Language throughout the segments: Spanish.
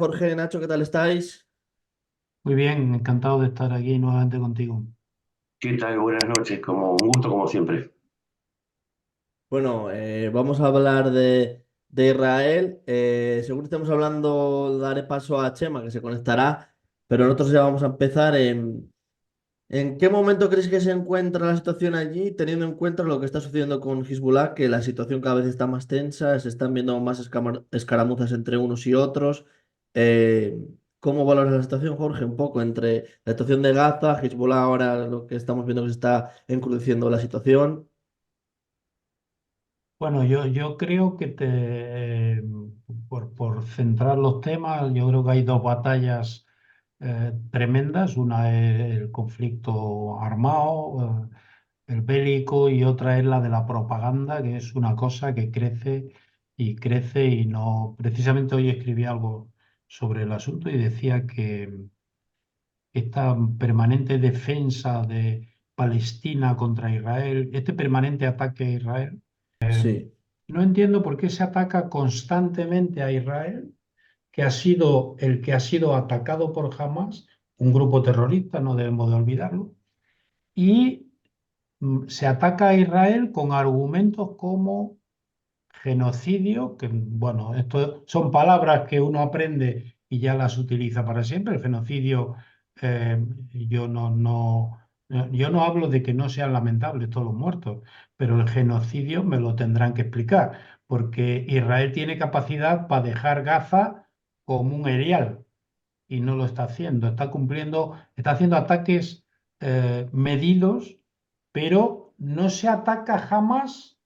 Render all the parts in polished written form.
Jorge, Nacho, ¿qué tal estáis? Muy bien, encantado de estar aquí nuevamente contigo. ¿Qué tal? Buenas noches, como un gusto como siempre. Bueno, vamos a hablar de Israel. Según estemos hablando, daré paso a Chema, que se conectará, pero nosotros ya vamos a empezar. ¿En qué momento crees que se encuentra la situación allí, teniendo en cuenta lo que está sucediendo con Hezbollah, que la situación cada vez está más tensa, se están viendo más escaramuzas entre unos y otros? Eh, ¿Cómo valoras la situación, Jorge? Un poco entre la situación de Gaza, Hezbollah, ahora lo que estamos viendo que se está encrudeciendo la situación. Bueno, yo creo que por centrar los temas, yo creo que hay dos batallas tremendas. Una es el conflicto armado, el bélico, y otra es la de la propaganda, que es una cosa que crece y no. Precisamente hoy escribí algo sobre el asunto y decía que esta permanente defensa de Palestina contra Israel, este permanente ataque a Israel. Sí, No entiendo por qué se ataca constantemente a Israel, que ha sido el que ha sido atacado por Hamas, un grupo terrorista, no debemos de olvidarlo, y se ataca a Israel con argumentos como genocidio, que bueno, esto son palabras que uno aprende y ya las utiliza para siempre. El genocidio, eh, yo yo no hablo de que no sean lamentables todos los muertos, pero el genocidio me lo tendrán que explicar, porque Israel tiene capacidad para dejar Gaza como un erial y no lo está haciendo. Está haciendo ataques medidos, pero no se ataca jamás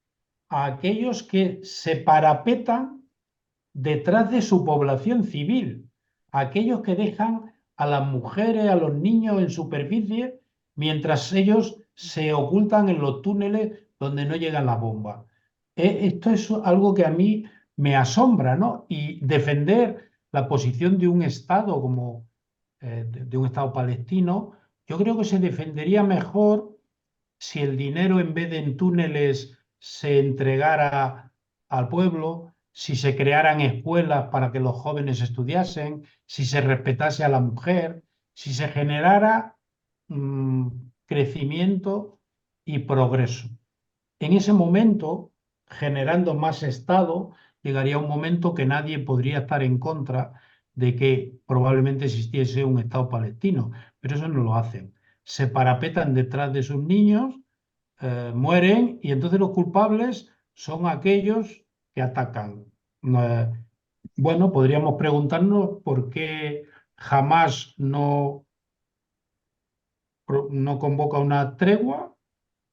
a aquellos que se parapetan detrás de su población civil, a aquellos que dejan a las mujeres, a los niños en superficie, mientras ellos se ocultan en los túneles donde no llegan las bombas. Esto es algo que a mí me asombra, ¿no? Y defender la posición de un Estado como de un Estado palestino, yo creo que se defendería mejor si el dinero en vez de en túneles se entregara al pueblo, si se crearan escuelas para que los jóvenes estudiasen, si se respetase a la mujer, si se generara mm, crecimiento y progreso. En ese momento, generando más Estado, llegaría un momento que nadie podría estar en contra de que probablemente existiese un Estado palestino, pero eso no lo hacen. Se parapetan detrás de sus niños, mueren, y entonces los culpables son aquellos que atacan. Eh, bueno, podríamos preguntarnos por qué jamás no convoca una tregua,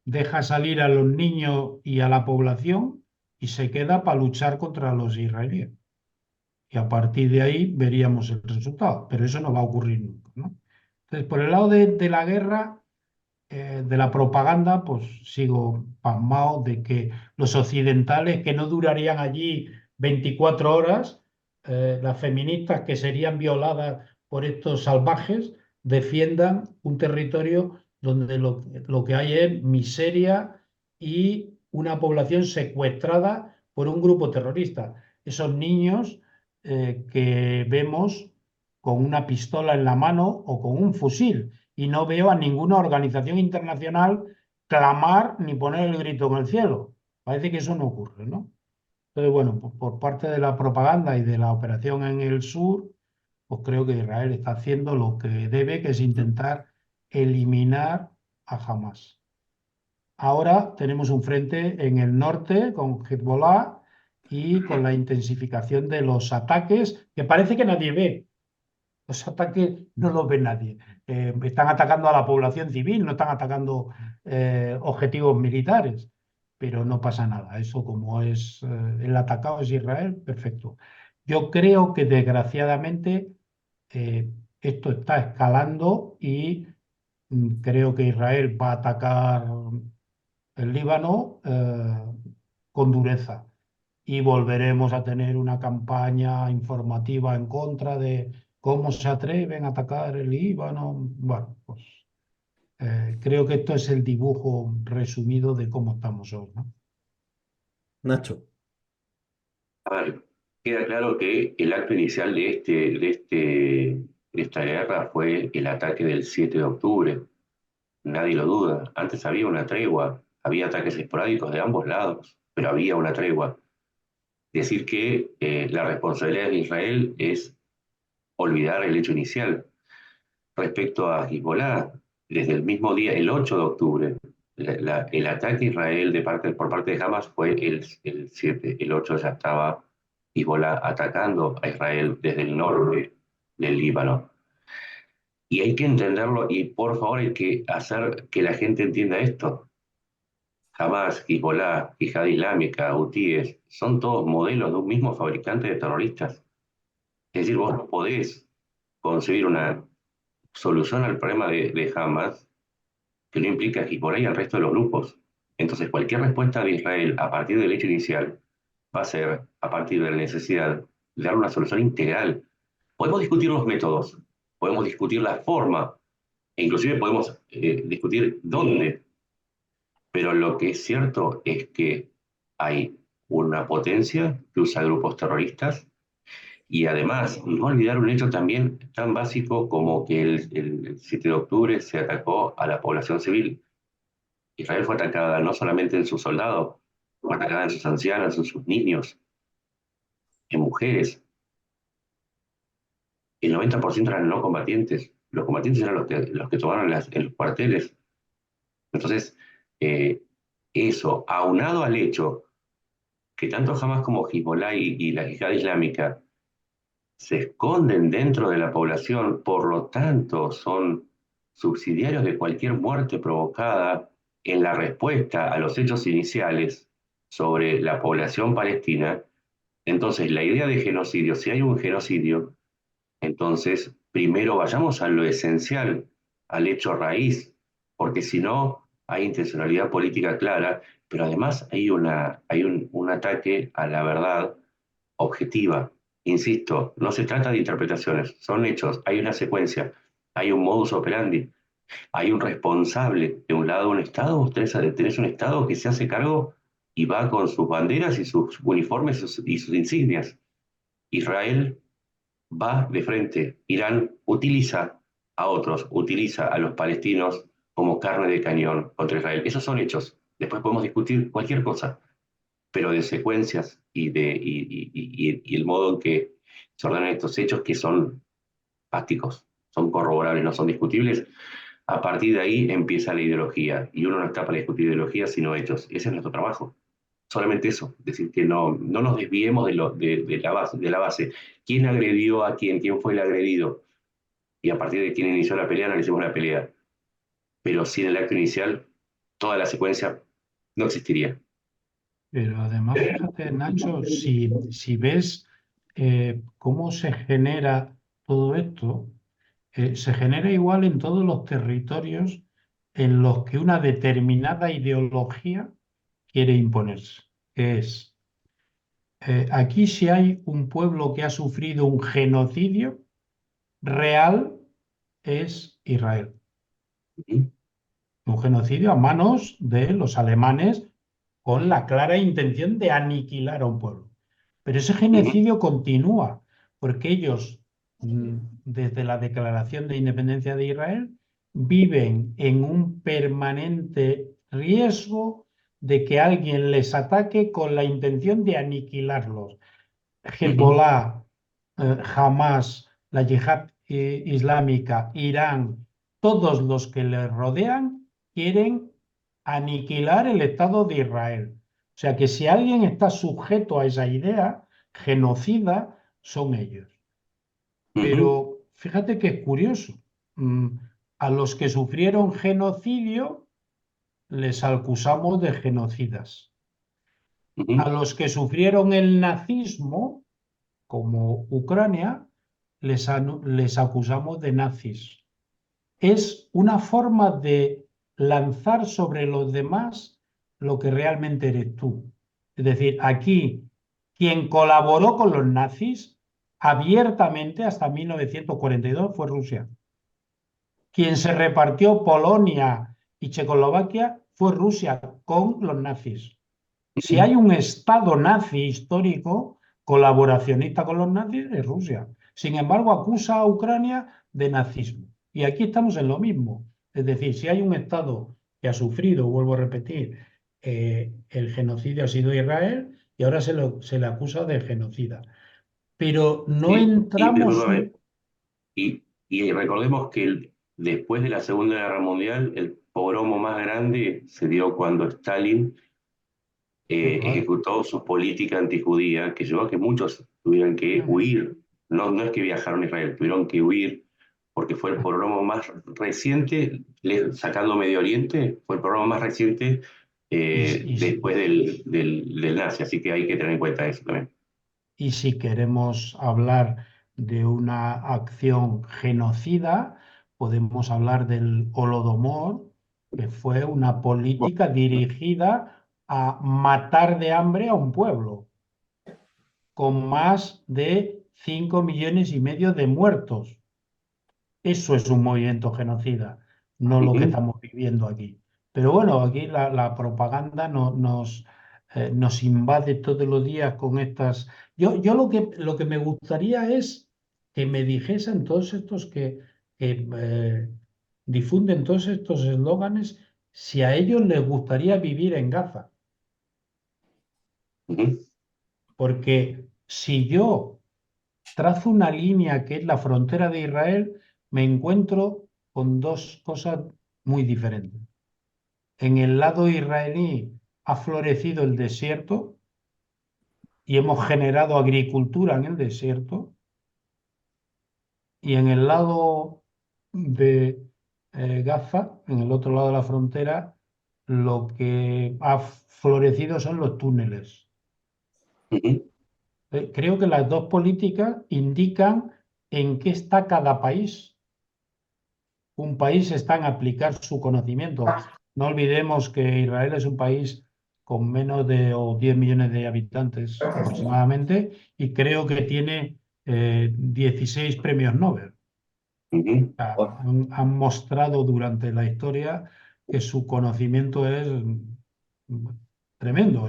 deja salir a los niños y a la población y se queda para luchar contra los israelíes. Y a partir de ahí veríamos el resultado, pero eso no va a ocurrir nunca, ¿no? Entonces, por el lado de la guerra, de la propaganda, pues sigo pasmado de que los occidentales, que no durarían allí 24 horas, las feministas que serían violadas por estos salvajes, defiendan un territorio donde lo que hay es miseria y una población secuestrada por un grupo terrorista. Esos niños que vemos con una pistola en la mano o con un fusil, y no veo a ninguna organización internacional clamar ni poner el grito en el cielo. Parece que eso no ocurre, ¿no? Entonces, bueno, pues por parte de la propaganda y de la operación en el sur, pues creo que Israel está haciendo lo que debe, que es intentar eliminar a Hamas. Ahora tenemos un frente en el norte con Hezbollah y con la intensificación de los ataques que parece que nadie ve. Los ataques no los ve nadie. Están atacando a la población civil, no están atacando objetivos militares, pero no pasa nada. Eso, como es el atacado es Israel, perfecto. Yo creo que desgraciadamente esto está escalando y creo que Israel va a atacar el Líbano con dureza, y volveremos a tener una campaña informativa en contra de cómo se atreven a atacar el Líbano. Bueno, pues creo que esto es el dibujo resumido de cómo estamos hoy, ¿no? Nacho. A ver. Queda claro que el acto inicial de esta guerra fue el ataque del 7 de octubre. Nadie lo duda. Antes había una tregua, había ataques esporádicos de ambos lados, pero había una tregua. Decir que la responsabilidad de Israel es olvidar el hecho inicial. Respecto a Hezbollah, desde el mismo día, el 8 de octubre, el ataque a Israel por parte de Hamas fue el 7. El 8 ya estaba Hezbollah atacando a Israel desde el norte del Líbano. Y hay que entenderlo y por favor hay que hacer que la gente entienda esto. Hamas, Hezbollah, Yihad Islámica, Hutíes, son todos modelos de un mismo fabricante de terroristas. Es decir, vos no podés concebir una solución al problema de Hamas que no implica a Hezbollah y al resto de los grupos. Entonces, cualquier respuesta de Israel a partir del hecho inicial va a ser a partir de la necesidad de dar una solución integral. Podemos discutir los métodos, podemos discutir la forma, e inclusive podemos discutir dónde, pero lo que es cierto es que hay una potencia que usa grupos terroristas y además, no olvidar un hecho también tan básico como que el 7 de octubre se atacó a la población civil. Israel fue atacada no solamente en sus soldados, fue atacada en sus ancianos, en sus niños, en mujeres. El 90% eran no combatientes. Los combatientes eran los que tomaron en los cuarteles. Entonces, eh, eso, aunado al hecho que tanto Hamas como Hezbollah y la Yihad Islámica se esconden dentro de la población, por lo tanto son subsidiarios de cualquier muerte provocada en la respuesta a los hechos iniciales sobre la población palestina. Entonces, la idea de genocidio, si hay un genocidio, entonces primero vayamos a lo esencial, al hecho raíz, porque si no, hay intencionalidad política clara, pero además hay un ataque a la verdad objetiva. Insisto, no se trata de interpretaciones, son hechos, hay una secuencia, hay un modus operandi, hay un responsable. De un lado un Estado, ustedes tenés un Estado que se hace cargo y va con sus banderas y sus uniformes y sus insignias. Israel va de frente, Irán utiliza a otros, utiliza a los palestinos como carne de cañón contra Israel. Esos son hechos. Después podemos discutir cualquier cosa, pero de secuencias y el modo en que se ordenan estos hechos que son fácticos, son corroborables, no son discutibles. A partir de ahí empieza la ideología y uno no está para discutir ideología sino hechos. Ese es nuestro trabajo. Solamente eso, es decir, que no nos desviemos de la base. ¿Quién agredió a quién? ¿Quién fue el agredido? Y a partir de quién inició la pelea, analicemos la pelea. Pero sin el acto inicial, toda la secuencia no existiría. Pero además, fíjate, Nacho, si ves cómo se genera todo esto, se genera igual en todos los territorios en los que una determinada ideología quiere imponerse, que es, aquí si hay un pueblo que ha sufrido un genocidio real, es Israel. Un genocidio a manos de los alemanes con la clara intención de aniquilar a un pueblo. Pero ese genocidio continúa, porque ellos, desde la declaración de independencia de Israel, viven en un permanente riesgo de que alguien les ataque con la intención de aniquilarlos. Hezbollah, Hamas, la Yihad Islámica, Irán, todos los que les rodean quieren aniquilar el Estado de Israel. O sea que si alguien está sujeto a esa idea genocida, son ellos. Pero fíjate que es curioso. A los que sufrieron genocidio les acusamos de genocidas. A los que sufrieron el nazismo, como Ucrania, les acusamos de nazis. Es una forma de lanzar sobre los demás lo que realmente eres tú. Es decir, aquí, quien colaboró con los nazis abiertamente hasta 1942 fue Rusia. Quien se repartió Polonia y Checoslovaquia fue Rusia con los nazis. Si hay un Estado nazi histórico, colaboracionista con los nazis es Rusia. Sin embargo, acusa a Ucrania de nazismo. Y aquí estamos en lo mismo. Es decir, si hay un Estado que ha sufrido, vuelvo a repetir, el genocidio ha sido Israel y ahora se le acusa de genocida. Pero no entramos. Discúlpame, y recordemos que después de la Segunda Guerra Mundial, el pogromo más grande se dio cuando Stalin Claro. ejecutó su política antijudía, que llevó a que muchos tuvieran que huir. No, no es que viajaron a Israel, tuvieron que huir porque fue el pogromo más reciente, sacando Medio Oriente, fue el pogromo más reciente Y, después del nazi, así que hay que tener en cuenta eso también. y si queremos hablar de una acción genocida, podemos hablar del Holodomor, que fue una política dirigida a matar de hambre a un pueblo, con más de 5,5 millones de muertos. Eso es un movimiento genocida, no lo que Ujú. estamos viviendo aquí. Pero bueno, aquí la propaganda nos invade todos los días con estas. Yo lo que me gustaría es que me dijesen todos estos que difunden todos estos eslóganes, si a ellos les gustaría vivir en Gaza. Ujú. Porque si yo trazo una línea que es la frontera de Israel, me encuentro con dos cosas muy diferentes. En el lado israelí ha florecido el desierto y hemos generado agricultura en el desierto, y en el lado de Gaza, en el otro lado de la frontera, lo que ha florecido son los túneles. Ujú. Creo que las dos políticas indican en qué está cada país. Un país está en aplicar su conocimiento. No olvidemos que Israel es un país con menos de 10 millones de habitantes aproximadamente, y creo que tiene 16 premios Nobel. Ujú. Han mostrado durante la historia que su conocimiento es tremendo,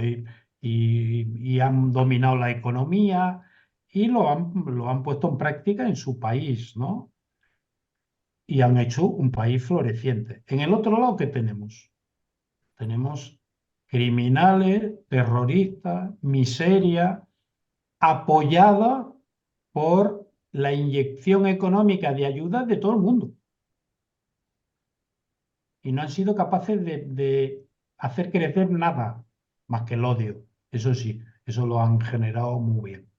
y han dominado la economía y lo han puesto en práctica en su país, ¿no? Y han hecho un país floreciente. En el otro lado, ¿qué tenemos? Tenemos criminales, terroristas, miseria, apoyada por la inyección económica de ayuda de todo el mundo. Y no han sido capaces de hacer crecer nada más que el odio. Eso sí, eso lo han generado muy bien.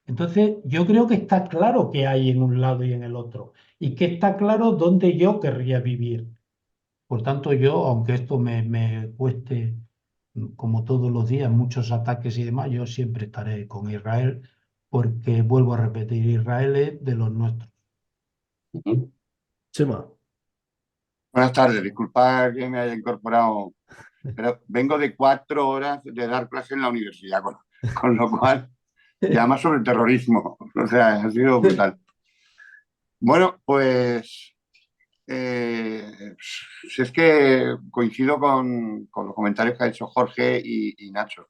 Entonces, yo creo que está claro qué hay en un lado y en el otro, y que está claro dónde yo querría vivir. Por tanto, yo, aunque esto me cueste, como todos los días, muchos ataques y demás, yo siempre estaré con Israel, porque vuelvo a repetir, Israel es de los nuestros. Ujú. Chema. Buenas tardes, disculpad que me haya incorporado, pero vengo de 4 horas de dar clase en la universidad, con lo cual, y además sobre terrorismo, o sea, ha sido brutal. Bueno, pues si es que coincido con los comentarios que ha hecho Jorge y Nacho.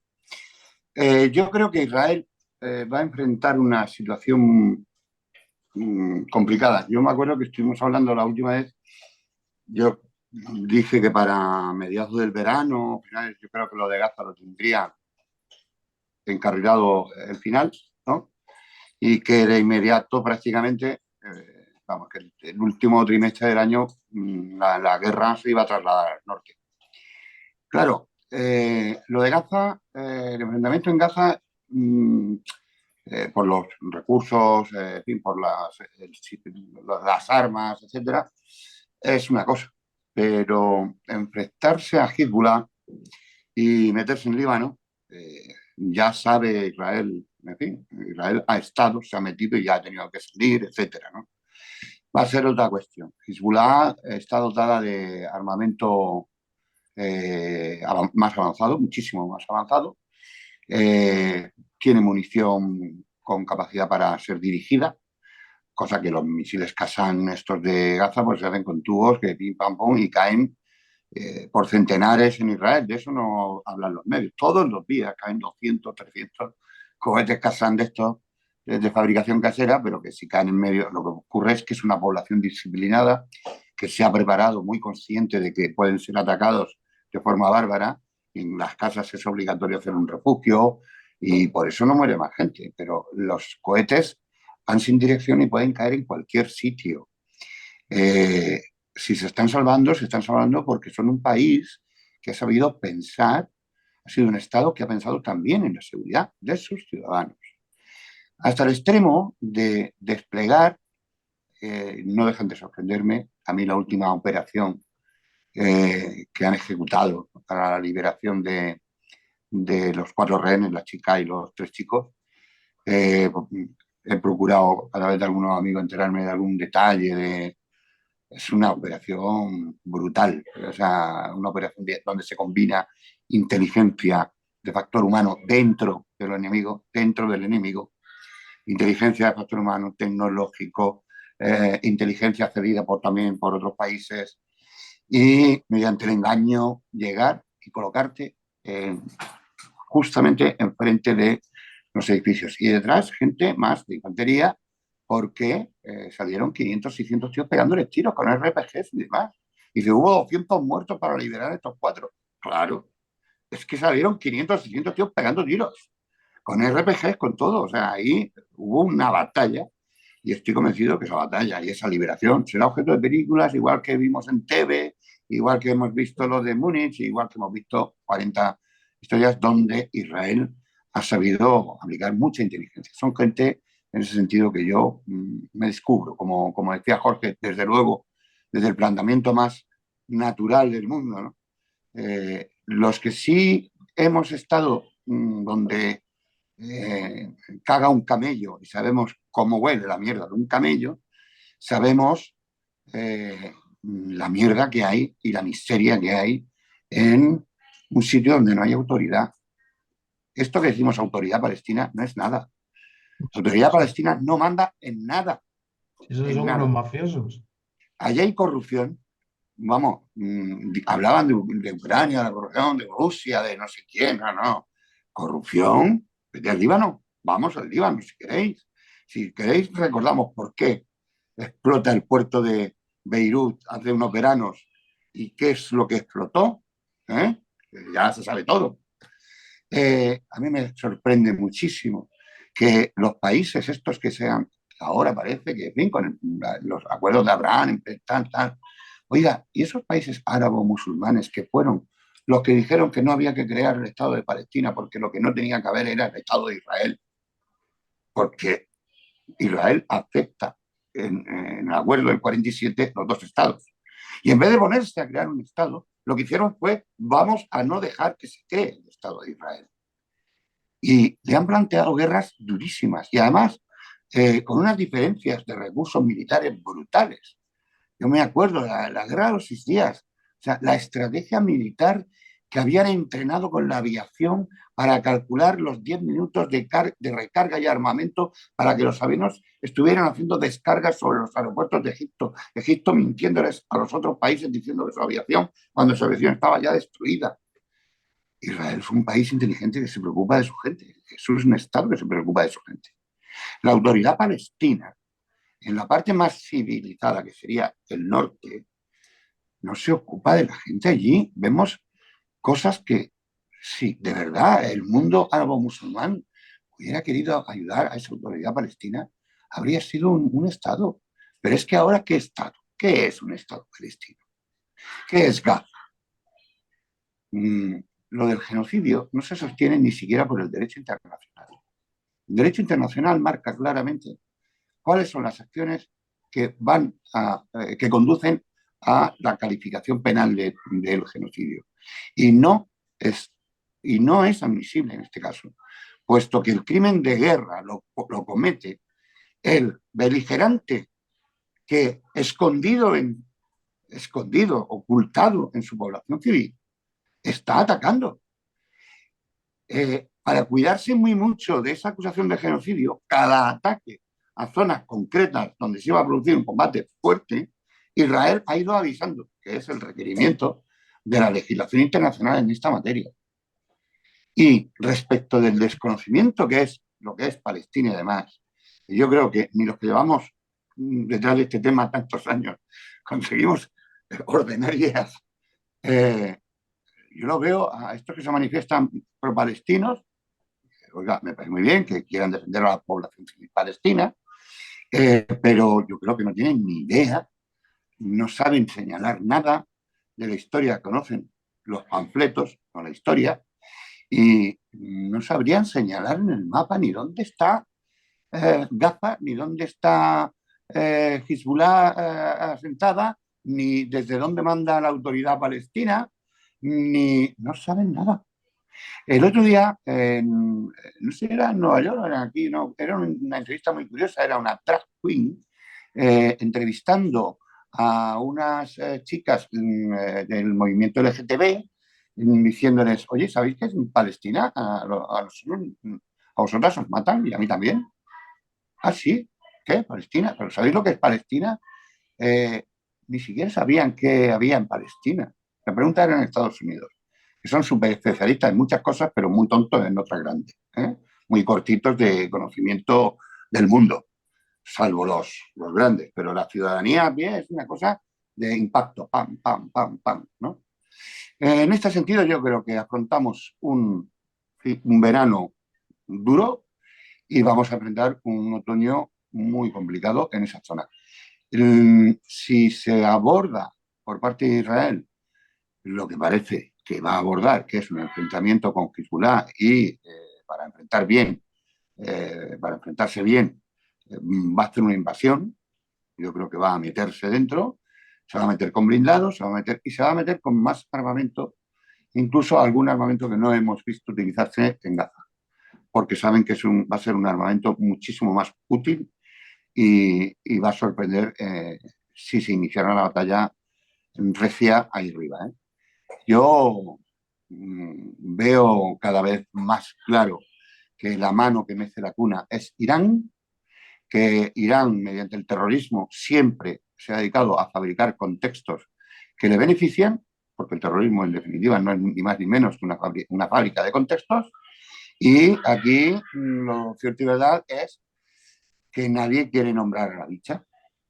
Yo creo que Israel va a enfrentar una situación complicada. Yo me acuerdo que estuvimos hablando la última vez. Yo dije que para mediados del verano, finales, yo creo que lo de Gaza lo tendría encarrilado el final, ¿no? Y que de inmediato prácticamente, vamos, que el último trimestre del año la guerra se iba a trasladar al norte. Claro, lo de Gaza, el enfrentamiento en Gaza, por los recursos, en fin, por las armas, etcétera, es una cosa. Pero enfrentarse a Hezbollah y meterse en Líbano, ya sabe Israel, en fin, Israel ha estado, se ha metido y ya ha tenido que salir, etcétera, ¿no? Va a ser otra cuestión. Hezbollah está dotada de armamento más avanzado, muchísimo más avanzado. Tiene munición con capacidad para ser dirigida, cosa que los misiles Qassam estos de Gaza pues se hacen con tubos que pim pam pum y caen por centenares en Israel. De eso no hablan los medios. Todos los días caen 200, 300 cohetes Kazan de estos de fabricación casera, pero que si caen en medio, lo que ocurre es que es una población disciplinada que se ha preparado, muy consciente de que pueden ser atacados de forma bárbara. En las casas es obligatorio hacer un refugio y por eso no muere más gente. Pero los cohetes van sin dirección y pueden caer en cualquier sitio. Si se están salvando porque son un país que ha sabido pensar, ha sido un Estado que ha pensado también en la seguridad de sus ciudadanos. Hasta el extremo de desplegar, no dejan de sorprenderme, a mí la última operación que han ejecutado para la liberación de los 4 rehenes, la chica y los 3 chicos. He procurado a través de algunos amigos enterarme de algún detalle. Es una operación brutal, o sea, una operación donde se combina inteligencia de factor humano dentro del enemigo, inteligencia de factor humano, tecnológico, inteligencia cedida también por otros países, y mediante el engaño llegar y colocarte justamente enfrente de los edificios. Y detrás, gente más de infantería, porque salieron 500, 600 tíos pegándoles tiros con RPGs y demás. Y se hubo 200 muertos para liberar a estos 4. Claro, es que salieron 500, 600 tíos pegando tiros, con RPGs, con todo. O sea, ahí hubo una batalla y estoy convencido que esa batalla y esa liberación será objeto de películas, igual que vimos en TV, igual que hemos visto los de Múnich, igual que hemos visto 40 historias donde Israel ha sabido aplicar mucha inteligencia. Son gente, en ese sentido, que yo me descubro, como decía Jorge, desde luego, desde el planteamiento más natural del mundo, ¿no? Los que sí hemos estado donde caga un camello y sabemos cómo huele la mierda de un camello, sabemos la mierda que hay y la miseria que hay en un sitio donde no hay autoridad. Esto que decimos autoridad palestina no es nada. La autoridad palestina no manda en nada. Esos En son nada. unos mafiosos. Allá hay corrupción. Vamos, hablaban de Ucrania, de la corrupción, de Rusia, de no sé quién, no. Corrupción, vete al Líbano, vamos al Líbano si queréis. Si queréis, recordamos por qué explota el puerto de Beirut hace unos veranos y qué es lo que explotó. ¿Eh? Ya se sabe todo. A mí me sorprende muchísimo que los países estos que sean, ahora parece que, en fin, con los acuerdos de Abraham, tal. Oiga, ¿y esos países árabo-musulmanes que fueron los que dijeron que no había que crear el Estado de Palestina porque lo que no tenía que haber era el Estado de Israel? Porque Israel acepta en el acuerdo del 47 los 2 estados. Y en vez de ponerse a crear un Estado, lo que hicieron fue, vamos a no dejar que se cree el Estado de Israel. Y le han planteado guerras durísimas y además con unas diferencias de recursos militares brutales. Yo me acuerdo de la guerra de los 6 días, o sea, la estrategia militar que habían entrenado con la aviación para calcular los 10 minutos de recarga y armamento para que los aviones estuvieran haciendo descargas sobre los aeropuertos de Egipto. Egipto mintiéndoles a los otros países diciendo que su aviación, cuando su aviación estaba ya destruida. Israel es un país inteligente que se preocupa de su gente. Jesús es un Estado que se preocupa de su gente. La autoridad palestina, en la parte más civilizada, que sería el norte, no se ocupa de la gente allí. Vemos cosas que, si de verdad el mundo árabe-musulmán hubiera querido ayudar a esa autoridad palestina, habría sido un Estado. Pero es que ahora, ¿qué Estado? ¿Qué es un Estado palestino? ¿Qué es Gaza? Lo del genocidio no se sostiene ni siquiera por el derecho internacional. El derecho internacional marca claramente cuáles son las acciones que conducen a la calificación penal del genocidio. Y no es admisible en este caso, puesto que el crimen de guerra lo comete el beligerante que ocultado en su población civil, está atacando. Para cuidarse muy mucho de esa acusación de genocidio, cada ataque a zonas concretas donde se iba a producir un combate fuerte, Israel ha ido avisando, que es el requerimiento de la legislación internacional en esta materia. Y respecto del desconocimiento que es lo que es Palestina y demás. Y yo creo que ni los que llevamos detrás de este tema tantos años conseguimos ordenar ideas. Yo lo veo a estos que se manifiestan pro-palestinos, oiga, me parece muy bien que quieran defender a la población civil palestina, pero yo creo que no tienen ni idea, no saben señalar nada de la historia, conocen los panfletos o la historia y no sabrían señalar en el mapa ni dónde está Gaza, ni dónde está Hezbollah asentada, ni desde dónde manda la autoridad palestina, ni no saben nada. El otro día, no sé, era en Nueva York, era aquí, no, era una entrevista muy curiosa, era una drag queen entrevistando a unas chicas del movimiento LGTB, diciéndoles, oye, ¿sabéis que en Palestina a vosotras os matan y a mí también? Ah, sí, ¿qué? ¿Palestina? ¿Pero sabéis lo que es Palestina? Ni siquiera sabían qué había en Palestina. La pregunta era en Estados Unidos, que son súper especialistas en muchas cosas, pero muy tontos en otras grandes, muy cortitos de conocimiento del mundo, salvo los grandes. Pero la ciudadanía a pie es una cosa de impacto, pam, pam, pam, pam, ¿no? En este sentido, yo creo que afrontamos un verano duro y vamos a enfrentar un otoño muy complicado en esa zona. Si se aborda por parte de Israel lo que parece que va a abordar, que es un enfrentamiento con Hezbollah y para enfrentarse bien, va a hacer una invasión, yo creo que va a meterse dentro, se va a meter con blindados, se va a meter con más armamento, incluso algún armamento que no hemos visto utilizarse en Gaza, porque saben que va a ser un armamento muchísimo más útil y va a sorprender si se iniciara la batalla recia ahí arriba. Yo veo cada vez más claro que la mano que mece la cuna es Irán, que Irán, mediante el terrorismo, siempre se ha dedicado a fabricar contextos que le benefician, porque el terrorismo, en definitiva, no es ni más ni menos que una fábrica de contextos. Y aquí lo cierto y verdad es que nadie quiere nombrar a la bicha.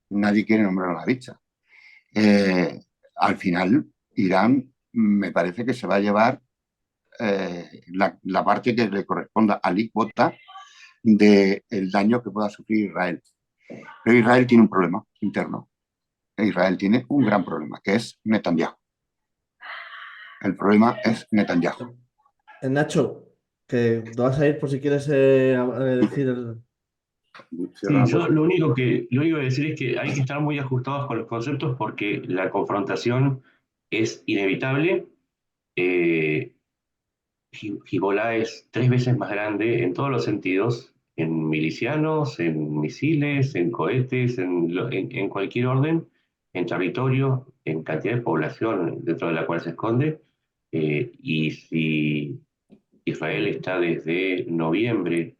Nadie quiere nombrar a la bicha. Al final, Irán me parece que se va a llevar la parte que le corresponda a alícuota del daño que pueda sufrir Israel. Pero Israel tiene un problema interno. Israel tiene un gran problema, que es Netanyahu. El problema es Netanyahu. Nacho, que te vas a ir por si quieres decir el... Sí, yo lo único que decir es que hay que estar muy ajustados con los conceptos porque la confrontación es inevitable. Hezbollah es 3 veces más grande en todos los sentidos, en milicianos, en misiles, en cohetes, en cualquier orden, en territorio, en cantidad de población dentro de la cual se esconde. Y si Israel está desde noviembre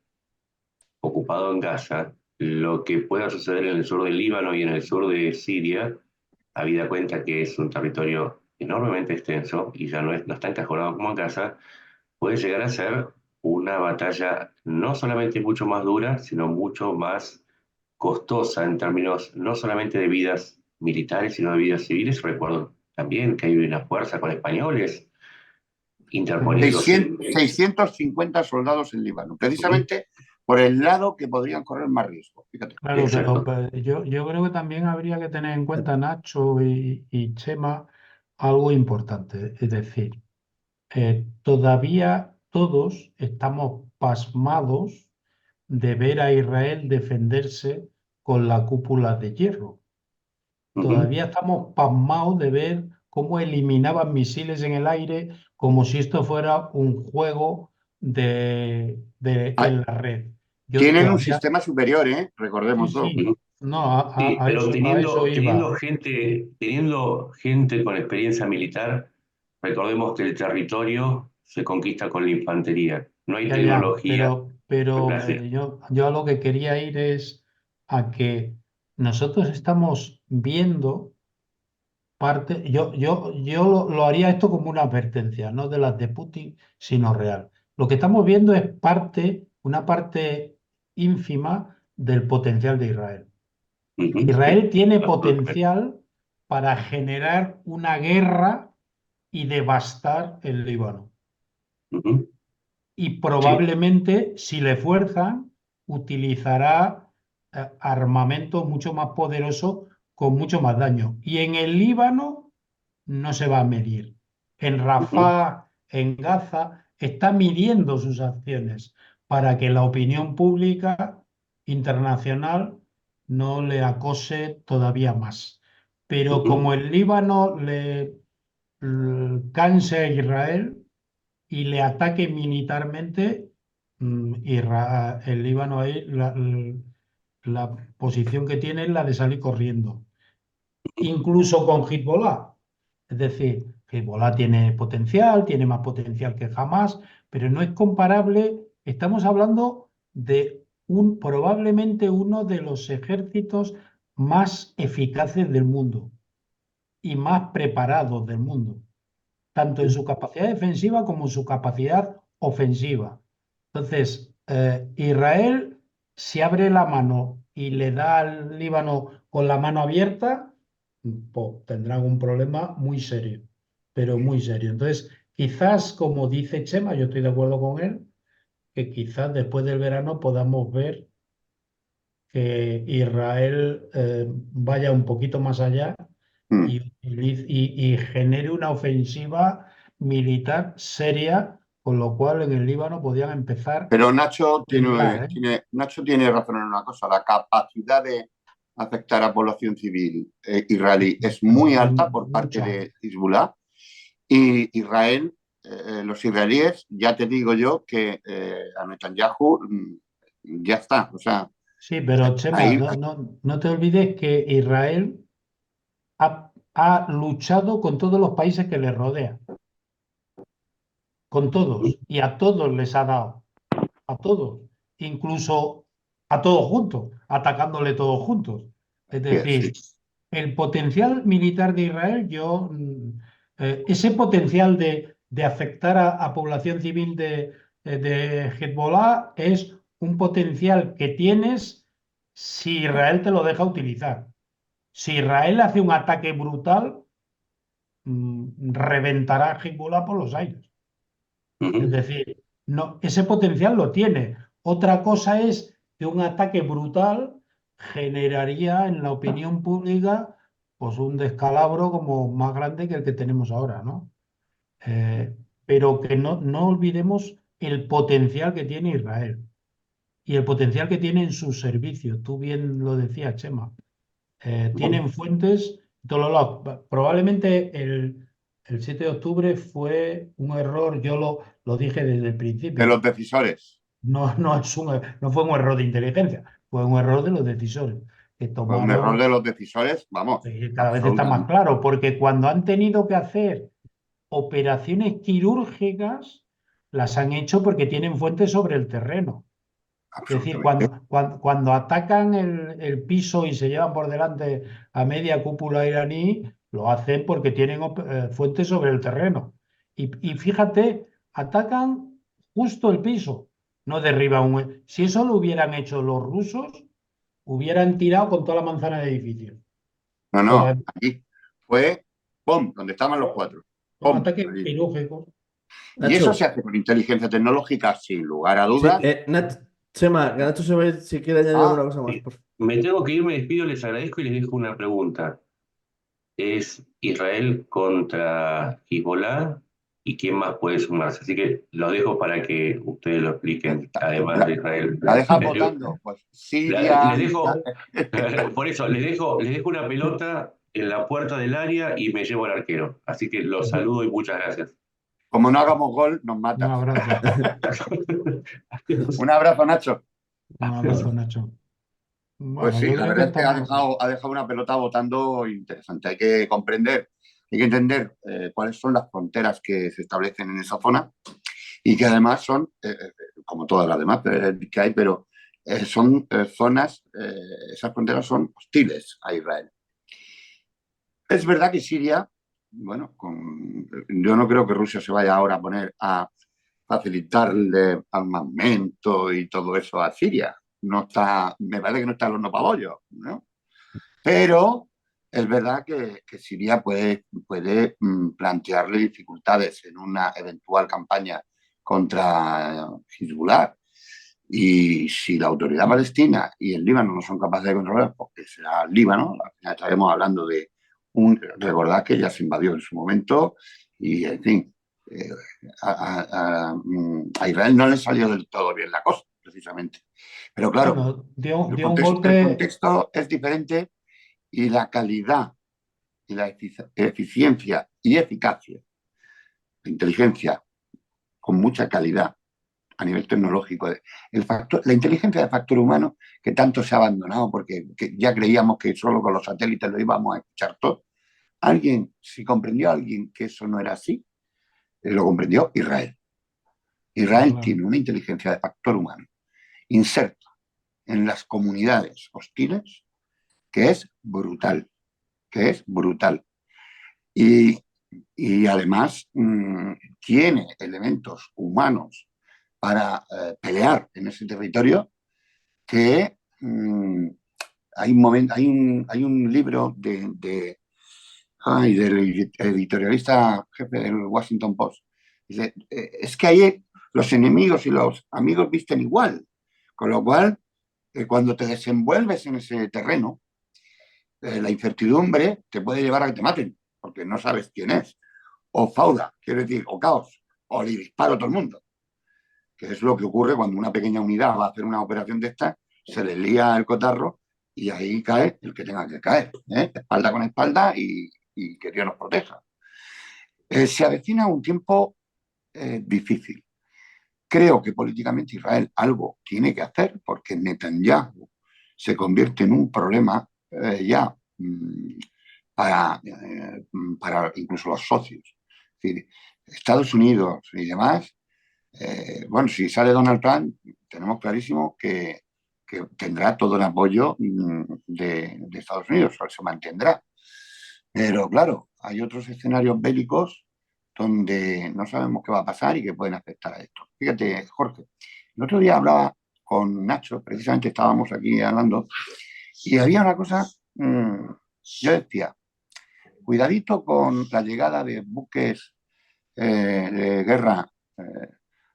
ocupado en Gaza, lo que pueda suceder en el sur del Líbano y en el sur de Siria, habida cuenta que es un territorio enormemente extenso y ya no está encajonado como en Gaza, puede llegar a ser una batalla no solamente mucho más dura, sino mucho más costosa en términos no solamente de vidas militares, sino de vidas civiles. Recuerdo también que hay una fuerza con españoles interponiéndose. 650 soldados en Líbano, precisamente por el lado que podrían correr más riesgo. Fíjate. Claro, pero yo creo que también habría que tener en cuenta, Nacho y Chema, algo importante. Es decir, todavía todos estamos pasmados de ver a Israel defenderse con la cúpula de hierro. Todavía estamos pasmados de ver cómo eliminaban misiles en el aire como si esto fuera un juego en la red. Tienen un sistema superior, recordémoslo. Sí. No, Sí, a pero eso teniendo iba. gente con experiencia militar, recordemos que el territorio se conquista con la infantería. No hay Ya, tecnología pero láser. yo a lo que quería ir es a que nosotros estamos viendo parte, yo lo haría esto como una advertencia, no de las de Putin, sino real. Lo que estamos viendo es parte una parte ínfima del potencial de Israel. Ujú. Israel tiene potencial para generar una guerra y devastar el Líbano. Ujú. Y Sí. probablemente, si le fuerzan, utilizará armamento mucho más poderoso con mucho más daño. Y en el Líbano no se va a medir. En Ujú. Rafah, en Gaza, está midiendo sus acciones para que la opinión pública internacional no le acose todavía más. Pero Ujú. como el Líbano le canse a Israel y le ataque militarmente, el Líbano ahí, la posición que tiene es la de salir corriendo, incluso con Hezbollah. Es decir, Hezbollah tiene potencial, tiene más potencial que jamás, pero no es comparable. Estamos hablando de probablemente uno de los ejércitos más eficaces del mundo y más preparados del mundo, tanto en su capacidad defensiva como en su capacidad ofensiva. Entonces, Israel, si abre la mano y le da al Líbano con la mano abierta, pues, tendrán un problema muy serio, pero muy serio. Entonces, quizás, como dice Chema, yo estoy de acuerdo con él, que quizás después del verano podamos ver que Israel vaya un poquito más allá Mm. y genere una ofensiva militar seria, con lo cual en el Líbano podían empezar Pero Nacho a entrar, ¿eh? Nacho tiene razón en una cosa, la capacidad de afectar a población civil israelí es muy alta por parte Mucha. de Hezbollah y Israel, los israelíes, ya te digo yo que a Netanyahu ya está, o sea, Sí, pero Chema, ahí, no te olvides que Israel ha luchado con todos los países que le rodean, con todos, y a todos les ha dado, a todos, incluso a todos juntos, atacándole todos juntos. Es sí. decir, el potencial militar de Israel, ese potencial de afectar a población civil de Hezbollah es un potencial que tienes si Israel te lo deja utilizar. Si Israel hace un ataque brutal, reventará a Hezbollah por los aires. Es Ujú. decir, no, ese potencial lo tiene. Otra cosa es que un ataque brutal generaría en la opinión pública pues un descalabro como más grande que el que tenemos ahora, ¿no? Eh, pero que no olvidemos el potencial que tiene Israel y el potencial que tiene en sus servicios. Tú bien lo decías, Chema. Ujú. Tienen fuentes en todos los lados. Probablemente el 7 de octubre fue un error, yo lo dije desde el De principio. los decisores, No fue un error de inteligencia, fue un error de los decisores que fue un error tomaron, de los decisores, vamos, cada vez está más absolutamente, claro, porque cuando han tenido que hacer operaciones quirúrgicas, las han hecho porque tienen fuentes sobre el terreno. Es decir, absolutamente. cuando atacan el piso y se llevan por delante a media cúpula iraní, lo hacen porque tienen fuentes sobre el terreno. Y fíjate, atacan justo el piso, no derriban un... Si eso lo hubieran hecho los rusos, hubieran tirado con toda la manzana de edificios. No, no, Toda- aquí fue, ¡pum!, donde estaban los cuatro, Son ¡pum!, ataques allí. quirúrgicos. Y eso se Nacho, hace con inteligencia tecnológica, sin lugar a sí, dudas. Chema, que Nacho se va a ir si quiere añadir alguna Ah, cosa más, Sí. por favor. Me tengo que ir, me despido, les agradezco y les dejo una pregunta. ¿Es Israel contra Hezbollah? ¿Y quién más puede sumarse? Así que lo dejo para que ustedes lo expliquen, además de la, Israel. la dejas votando, pues Les Siria. dejo, por eso, les dejo una pelota en la puerta del área y me llevo al arquero. Así que los saludo y muchas gracias. Como no hagamos gol, nos Un matas. abrazo, Adiós. Un abrazo, Nacho. un abrazo, Nacho. Pues Bueno, sí, yo la creo que verdad es que estamos... ha dejado una pelota votando interesante. Hay que comprender, hay que entender cuáles son las fronteras que se establecen en esa zona y que además son, como todas las demás que hay, pero son zonas, esas fronteras son hostiles a Israel. Es verdad que Siria, bueno, yo no creo que Rusia se vaya ahora a poner a facilitarle armamento y todo eso a Siria. No está, me parece que no está el horno para bollos, ¿no? Pero es verdad que Siria puede plantearle dificultades en una eventual campaña contra Hezbollah. Y si la autoridad palestina y el Líbano no son capaces de controlar, porque será el Líbano, al final estaremos hablando de recordad que ya se invadió en su momento y, en fin, eh, a Israel no le salió del todo bien la cosa, precisamente. Pero claro, Bueno, dio un el golpe. contexto es diferente y la calidad y la eficiencia y eficacia, la inteligencia con mucha calidad a nivel tecnológico. La inteligencia de factor humano que tanto se ha abandonado porque ya creíamos que solo con los satélites lo íbamos a escuchar todo. Si comprendió a alguien que eso no era así, lo comprendió Israel. Israel Claro. tiene una inteligencia de factor humano inserta en las comunidades hostiles que es brutal, que es brutal. Y, y además tiene elementos humanos para pelear en ese territorio que hay un libro del editorialista jefe del Washington Post. Dice, es que ahí los enemigos y los amigos visten igual, con lo cual, cuando te desenvuelves en ese terreno, la incertidumbre te puede llevar a que te maten, porque no sabes quién es. O fauda, quiero decir, o caos, o le disparo a todo el mundo, que es lo que ocurre cuando una pequeña unidad va a hacer una operación de esta, se le lía el cotarro y ahí cae el que tenga que caer, espalda con espalda y que Dios nos proteja. Se avecina un tiempo difícil. Creo que políticamente Israel algo tiene que hacer porque Netanyahu se convierte en un problema ya para incluso los socios. Es decir, Estados Unidos y demás, bueno, si sale Donald Trump, tenemos clarísimo que tendrá todo el apoyo de Estados Unidos, o se mantendrá. Pero claro, hay otros escenarios bélicos donde no sabemos qué va a pasar y que pueden afectar a esto. Fíjate, Jorge, el otro día hablaba con Nacho, precisamente estábamos aquí hablando, y había una cosa, yo decía, cuidadito con la llegada de buques de guerra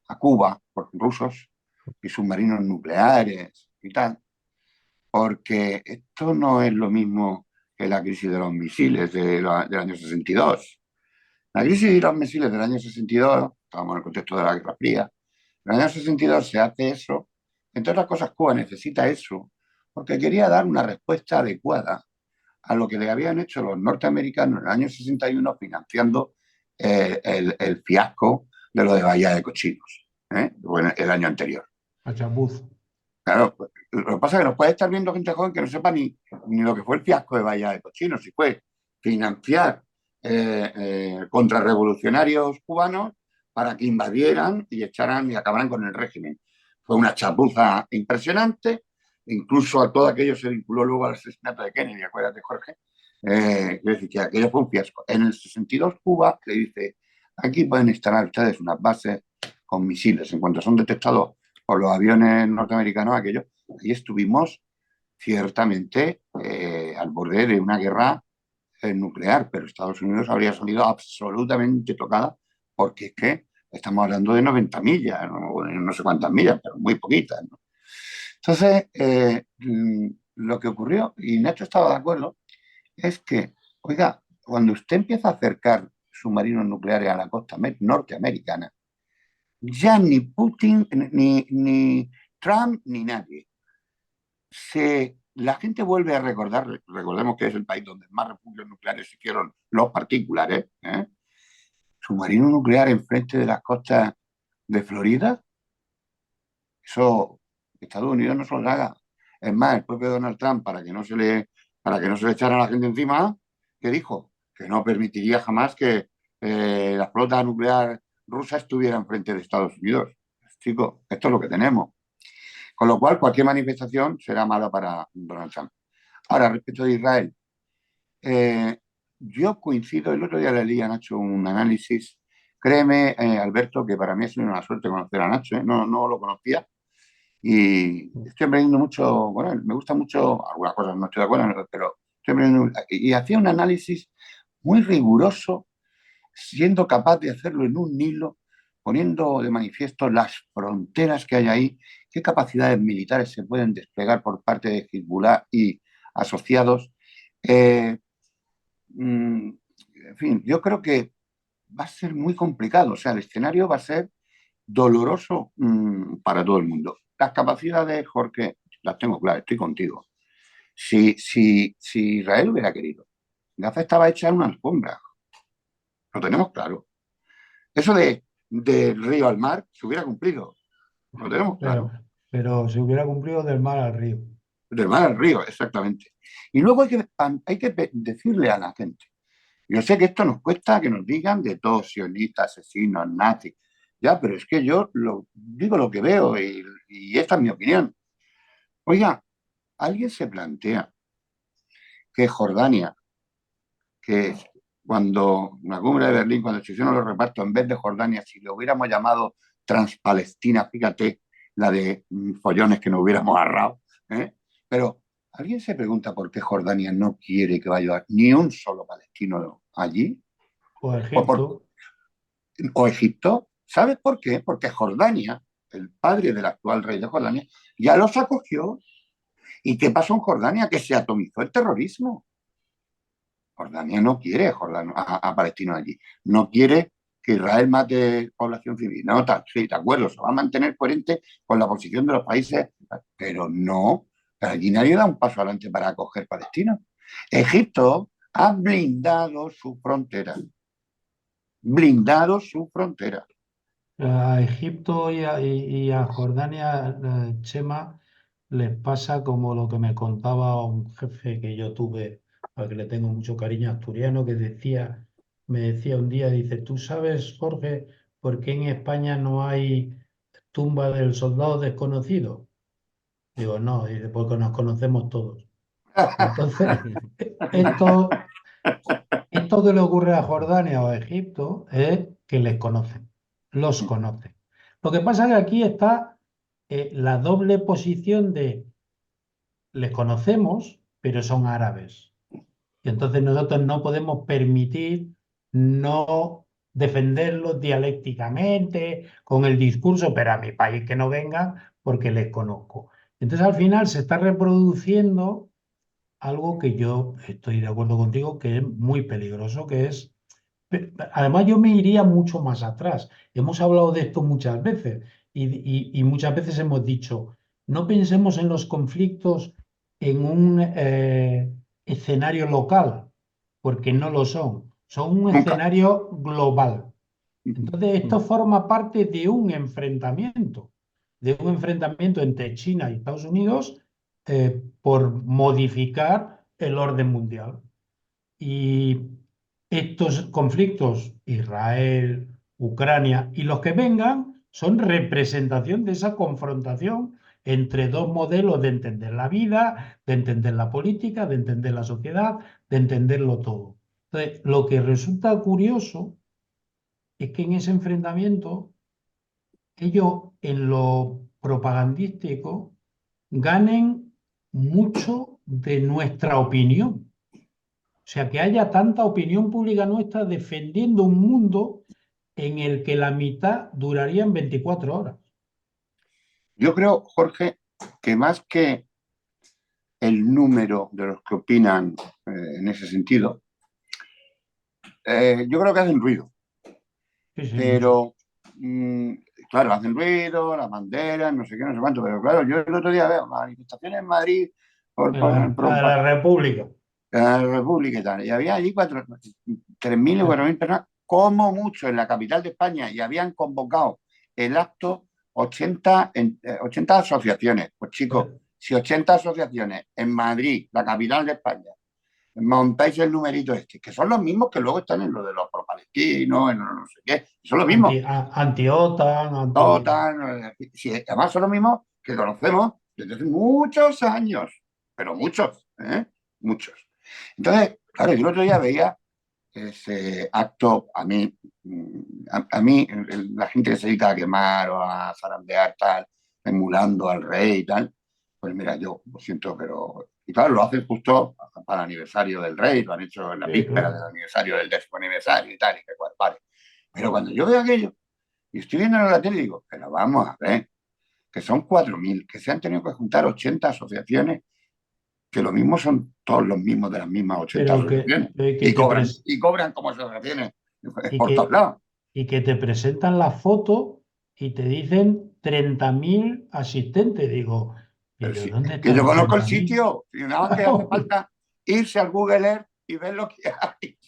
a Cuba por rusos y submarinos nucleares y tal, porque esto no es lo mismo que la crisis de los misiles del año 62. La crisis de los misiles del año 62, estábamos en el contexto de la Guerra Fría, en el año 62 se hace eso, entre otras cosas Cuba necesita eso, porque quería dar una respuesta adecuada a lo que le habían hecho los norteamericanos en el año 61 financiando el fiasco de lo de Bahía de Cochinos, bueno, el año anterior. A Chapuz. Claro, lo que pasa es que nos puede estar viendo gente joven que no sepa ni lo que fue el fiasco de Bahía de Cochinos, si fue financiar contrarrevolucionarios cubanos para que invadieran y echaran y acabaran con el régimen. Fue una chapuza impresionante, incluso a todo aquello se vinculó luego al asesinato de Kennedy, acuérdate, Jorge. Es decir, que aquello fue un fiasco. En el 62 Cuba le dice, aquí pueden instalar ustedes unas bases con misiles, en cuanto son detectados por los aviones norteamericanos, aquello, y estuvimos ciertamente al borde de una guerra nuclear, pero Estados Unidos habría salido absolutamente tocada porque es que estamos hablando de 90 millas, no sé cuántas millas, pero muy poquitas, ¿no? Entonces, lo que ocurrió, y Nacho estaba de acuerdo, es que, oiga, cuando usted empieza a acercar submarinos nucleares a la costa norteamericana, ya ni Putin, ni Trump, ni nadie. La gente vuelve a recordar, recordemos que es el país donde más refugios nucleares hicieron los particulares, submarino nuclear enfrente de las costas de Florida, eso Estados Unidos no se lo haga. Es más, el propio Donald Trump, para que no se le echara a la gente encima, que dijo que no permitiría jamás que la flota nuclear rusa estuviera enfrente de Estados Unidos. Chicos, esto es lo que tenemos. Con lo cual, cualquier manifestación será mala para Donald Trump. Ahora, respecto de Israel, yo coincido, el otro día le leí a Nacho un análisis créeme, Alberto, que para mí es una suerte conocer a Nacho, ¿eh? No lo conocía y estoy aprendiendo mucho, bueno, me gusta mucho, algunas cosas no estoy de acuerdo, pero estoy aprendiendo, y hacía un análisis muy riguroso, siendo capaz de hacerlo en un hilo, poniendo de manifiesto las fronteras que hay ahí, qué capacidades militares se pueden desplegar por parte de Hezbollah y asociados. Eh, mm, en fin, yo creo que va a ser muy complicado, o sea, el escenario va a ser doloroso para todo el mundo. Las capacidades, Jorge, las tengo claras, estoy contigo. Si Israel hubiera querido, Gaza estaba hecha en una alfombra, lo tenemos claro. Eso del río al mar se hubiera cumplido, lo tenemos Pero, claro. pero se hubiera cumplido del mar al río. Del mar al río, exactamente. Y luego hay que decirle a la gente, yo sé que esto nos cuesta que nos digan de todos, sionistas, asesinos, nazis, ya, pero es que yo digo lo que veo y esta es mi opinión. Oiga, ¿alguien se plantea que Jordania, que cuando en la cumbre de Berlín, cuando se hicieron los repartos, en vez de Jordania, si le hubiéramos llamado Transpalestina, fíjate la de follones que nos hubiéramos ahorrado, ¿eh? Pero ¿alguien se pregunta por qué Jordania no quiere que vaya ni un solo palestino allí? O ¿O, Egipto. o Egipto? ¿Sabes por qué? Porque Jordania, el padre del actual rey de Jordania, ya los acogió. ¿Y qué pasó en Jordania? Que se atomizó el terrorismo. Jordania no quiere a palestinos allí. No quiere que Israel mate población civil. No, sí, de acuerdo, se va a mantener coherente con la posición de los países, pero no. Allí nadie da un paso adelante para acoger palestinos. Egipto ha blindado su frontera. Blindado su frontera. A Egipto y a Jordania, Chema, les pasa como lo que me contaba un jefe que yo tuve, al que le tengo mucho cariño, asturiano, me decía un día, dice, ¿tú sabes, Jorge, por qué en España no hay tumba del soldado desconocido? Digo, no, dice, porque nos conocemos todos. Entonces, esto, esto que le ocurre a Jordania o a Egipto es que les conocen, los conocen. Lo que pasa es que aquí está la doble posición de les conocemos, pero son árabes. Y entonces nosotros no podemos permitir no defenderlos dialécticamente, con el discurso, pero a mi país que no vengan porque les conozco. Entonces al final se está reproduciendo algo que yo estoy de acuerdo contigo, que es muy peligroso, que es además, yo me iría mucho más atrás. Hemos hablado de esto muchas veces y muchas veces hemos dicho, no pensemos en los conflictos en un escenario local, porque no lo son, son un Nunca. escenario global. Entonces, esto forma parte de un enfrentamiento entre China y Estados Unidos por modificar el orden mundial. Y estos conflictos, Israel, Ucrania y los que vengan, son representación de esa confrontación entre dos modelos de entender la vida, de entender la política, de entender la sociedad, de entenderlo todo. Entonces, lo que resulta curioso es que en ese enfrentamiento ellos en lo propagandístico ganen mucho de nuestra opinión. O sea, que haya tanta opinión pública nuestra defendiendo un mundo en el que la mitad duraría en 24 horas. Yo creo, Jorge, que más que el número de los que opinan en ese sentido, yo creo que hacen ruido. Sí, sí, mucho. Pero, mmm, claro, hacen ruido, las banderas, no sé qué, no sé cuánto, pero claro, yo el otro día veo manifestaciones en Madrid A la República. la República y tal, y había allí 3.000 o 4.000 personas, como mucho en la capital de España, y habían convocado el acto 80 asociaciones. Pues chicos, si 80 asociaciones en Madrid, la capital de España, montáis el numerito este, que son los mismos que luego están en lo de los pro-palestinos, en no sé qué, son los mismos. Anti-OTAN, OTAN, sí, además son los mismos que conocemos desde hace muchos años, pero muchos, ¿eh? Muchos. Entonces, claro, yo el otro día veía ese acto, a mí la gente que se dedica a quemar o a zarandear tal, emulando al rey y tal, pues mira, yo lo siento, pero... Y claro, lo hacen justo para el aniversario del rey, lo han hecho en la Sí, víspera del claro. aniversario del 10º aniversario y tal, y que cual, vale. Pero cuando yo veo aquello y estoy viendo en la tele, digo, pero vamos a ver, que son 4.000, que se han tenido que juntar 80 asociaciones, que lo mismo son todos los mismos de las mismas 80 Pero asociaciones, que te y cobran como asociaciones y por todos que, lados. y que te presentan la foto y te dicen 30.000 asistentes. Digo, Pero ¿pero sí, dónde que están yo los conozco el 30.000? sitio, y nada más que hace falta irse al Google Earth y ver lo que hay.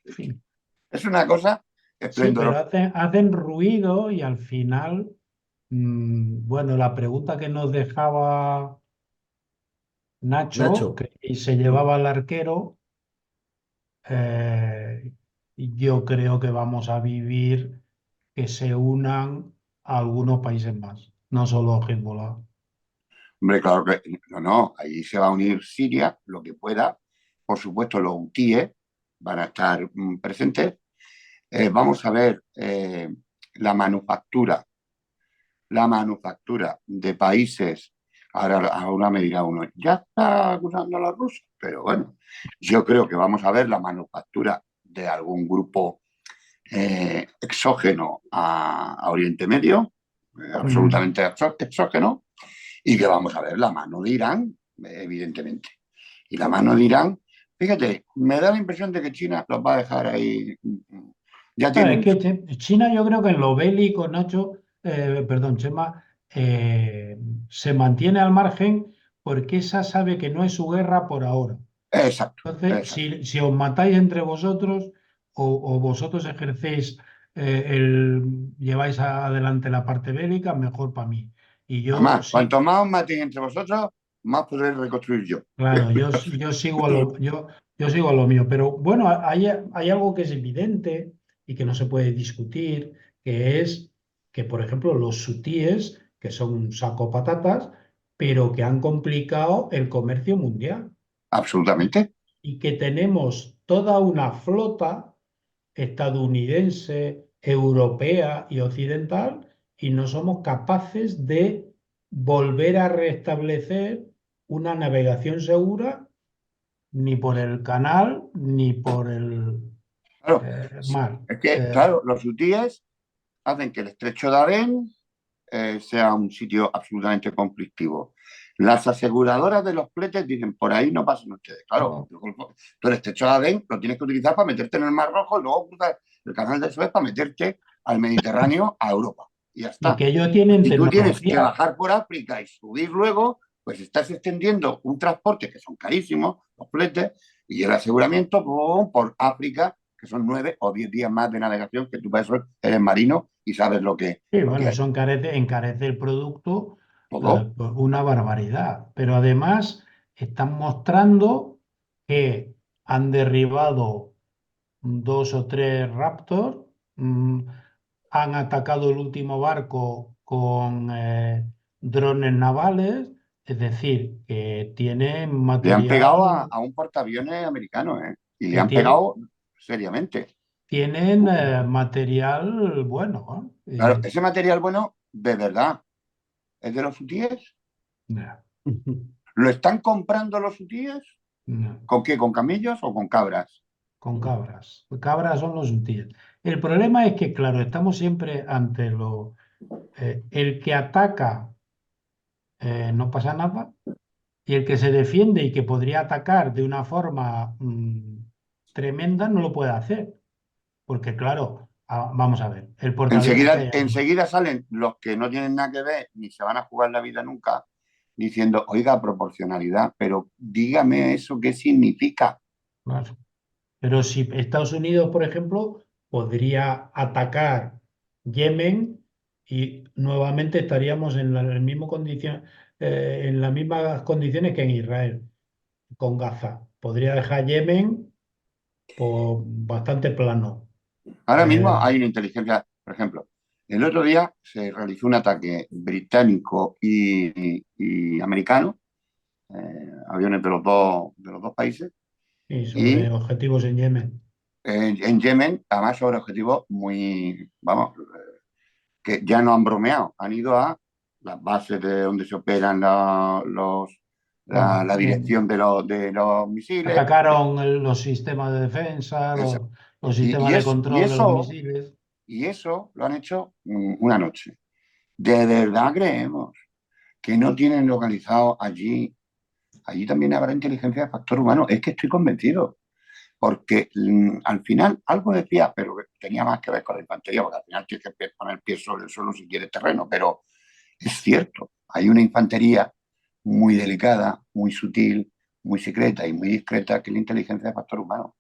Sí, Es una cosa sí, pero esplendorosa. hacen ruido y al final, bueno, la pregunta que nos dejaba Nacho, Nacho. que y se llevaba al arquero, yo creo que vamos a vivir que se unan a algunos países más, no solo Hezbollah. Hombre, claro que no, ahí se va a unir Siria, lo que pueda. Por supuesto, los hutíes van a estar presentes. Vamos a ver la manufactura, la manufactura de países. Ahora me dirá uno, ya está acusando a los rusos, pero bueno, yo creo que vamos a ver la manufactura de algún grupo exógeno a Oriente Medio, Mm. absolutamente exógeno, y que vamos a ver la mano de Irán, evidentemente. Y la mano de Irán, fíjate, me da la impresión de que China los va a dejar ahí. Ya Claro, es tienen. que China yo creo que en lo bélico, Nacho, perdón, Chema, se mantiene al margen porque esa sabe que no es su guerra por ahora. Exacto, Entonces, exacto. si os matáis entre vosotros o vosotros ejercéis, lleváis adelante la parte bélica, mejor para mí. Y yo Además, sí, cuanto más os matéis entre vosotros, más podré reconstruir yo. claro, yo sigo yo sigo a lo mío. Pero bueno, hay algo que es evidente y que no se puede discutir, que es que, por ejemplo, los hutíes, que son un saco patatas, pero que han complicado el comercio mundial Absolutamente. y que tenemos toda una flota estadounidense, europea y occidental, y no somos capaces de volver a restablecer una navegación segura ni por el canal ni por el Claro, mar. es que, claro, los hutíes hacen que el estrecho de Adén sea un sitio absolutamente conflictivo. Las aseguradoras de los fletes dicen, por ahí no pasan ustedes. Claro, No. tú el estrecho de Adén lo tienes que utilizar para meterte en el Mar Rojo y luego cruzar el canal de Suez para meterte al Mediterráneo, a Europa. Y ya Y está. que ellos tienen Si tú tienes que tecnología. bajar por África y subir luego, pues estás extendiendo un transporte que son carísimos, los fletes, y el aseguramiento por África, que son 9 o 10 días más de navegación, que tú para eso eres marino y sabes Sí, lo que bueno, hay. eso encarece el producto Todo. pues, una barbaridad. Pero además están mostrando que han derribado dos o tres Raptor, mm, han atacado el último barco con drones navales, es decir, que tienen Le han pegado material, a un portaaviones americano, ¿eh? Y le que han pegado seriamente. tienen material bueno, ¿eh? Claro, ese material bueno, de verdad, es de los hutíes. No, ¿Lo están comprando los hutíes? no, ¿Con qué? ¿Con camellos o con cabras? con cabras. Cabras son los útiles. El problema es que, claro, estamos siempre ante el que ataca, no pasa nada. Y el que se defiende y que podría atacar de una forma tremenda no lo puede hacer. Porque claro, vamos a ver, el portaaviones que Enseguida, hay ahí. enseguida salen los que no tienen nada que ver ni se van a jugar la vida nunca, diciendo, oiga, proporcionalidad, pero dígame eso qué significa. Claro. Pero si Estados Unidos, por ejemplo, podría atacar Yemen y nuevamente estaríamos en el mismo en las mismas condiciones que en Israel, con Gaza. Podría dejar Yemen por bastante plano. Ahora mismo Eh, hay una inteligencia, por ejemplo, el otro día se realizó un ataque británico y americano, aviones de los dos países, y y sobre objetivos en Yemen. en Yemen, además sobre objetivos muy, vamos, que ya no han bromeado, han ido a las bases de donde se operan la dirección de los misiles. Atacaron los sistemas de defensa, los Y, sistemas y, de es, y, control de los eso, misiles. y eso lo han hecho una noche. ¿De verdad creemos que no tienen localizado allí? Allí también habrá inteligencia de factor humano. Es que estoy convencido. Porque al final algo decía, pero tenía más que ver con la infantería, porque al final tienes que poner el pie sobre el suelo si quieres terreno, pero es cierto, hay una infantería muy delicada, muy sutil, muy secreta y muy discreta que es la inteligencia de factor humano.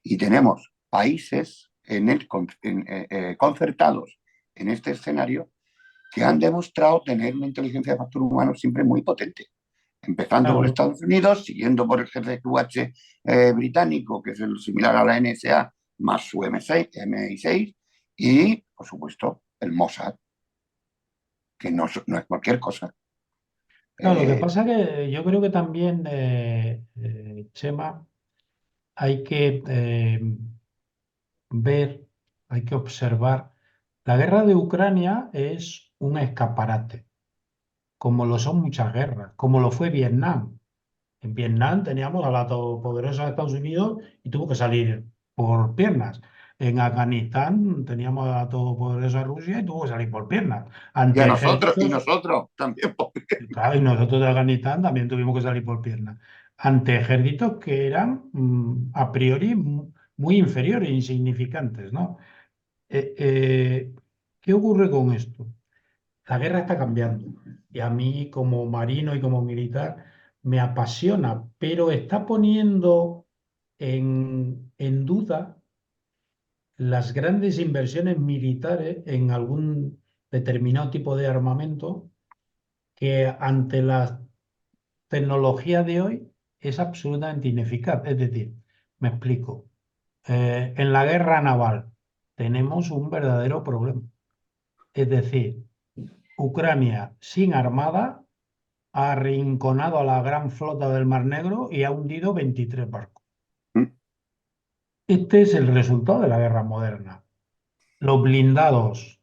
Y tenemos países concertados en este escenario que han demostrado tener una inteligencia de factor humano siempre muy potente, empezando por Claro, Estados Unidos, siguiendo por el GCQH británico, que es el similar a la NSA, más su MI6, y, por supuesto, el Mossad, que no es cualquier cosa. claro, lo que Eh, pasa que yo creo que también, Chema, hay que ver, hay que observar. La guerra de Ucrania es un escaparate, como lo son muchas guerras, como lo fue Vietnam. En Vietnam teníamos a la todopoderosa de Estados Unidos y tuvo que salir por piernas. En Afganistán teníamos a la todopoderosa Rusia y tuvo que salir por piernas. y a Ante ejércitos, nosotros también. claro, y nosotros de Afganistán también tuvimos que salir por piernas. Ante ejércitos que eran a priori muy inferiores e insignificantes, ¿no? Eh, eh, ¿Qué ocurre con esto? La guerra está cambiando y a mí como marino y como militar me apasiona, pero está poniendo en duda las grandes inversiones militares en algún determinado tipo de armamento que ante la tecnología de hoy es absolutamente ineficaz. Es decir, me explico. En la guerra naval tenemos un verdadero problema. Es decir, Ucrania sin armada ha arrinconado a la gran flota del Mar Negro y ha hundido 23 barcos. Este es el resultado de la guerra moderna. Los blindados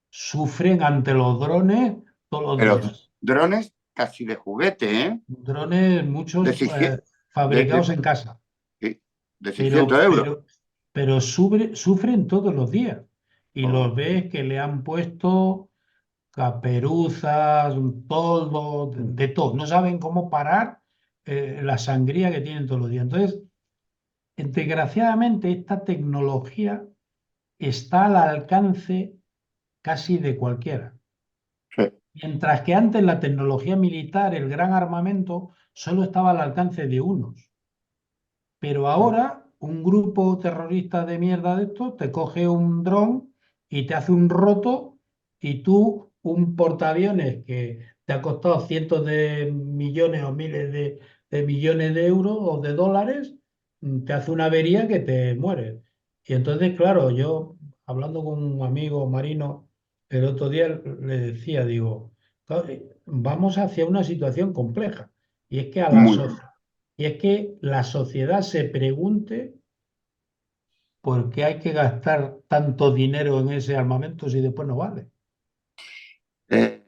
sufren ante los drones todos los Pero días. drones casi de juguete, ¿eh? Drones, De, muchos 600, fabricados en casa, de pero, 600 euros. pero, pero sufren todos los días. Y Oh, los ves que le han puesto caperuzas, un toldo, de todo. No saben cómo parar la sangría que tienen todos los días. Entonces, desgraciadamente, esta tecnología está al alcance casi de cualquiera. sí. Mientras que antes la tecnología militar, el gran armamento, solo estaba al alcance de unos. Pero ahora un grupo terrorista de mierda de estos te coge un dron y te hace un roto y tú, un portaaviones que te ha costado cientos de millones o miles de millones de euros o de dólares, te hace una avería que te mueres. Y entonces, claro, yo hablando con un amigo marino el otro día le decía, digo, "Claro, vamos hacia una situación compleja. Y es que a la Muy. sociedad y es que la sociedad se pregunte por qué hay que gastar tanto dinero en ese armamento si después no vale. Eh,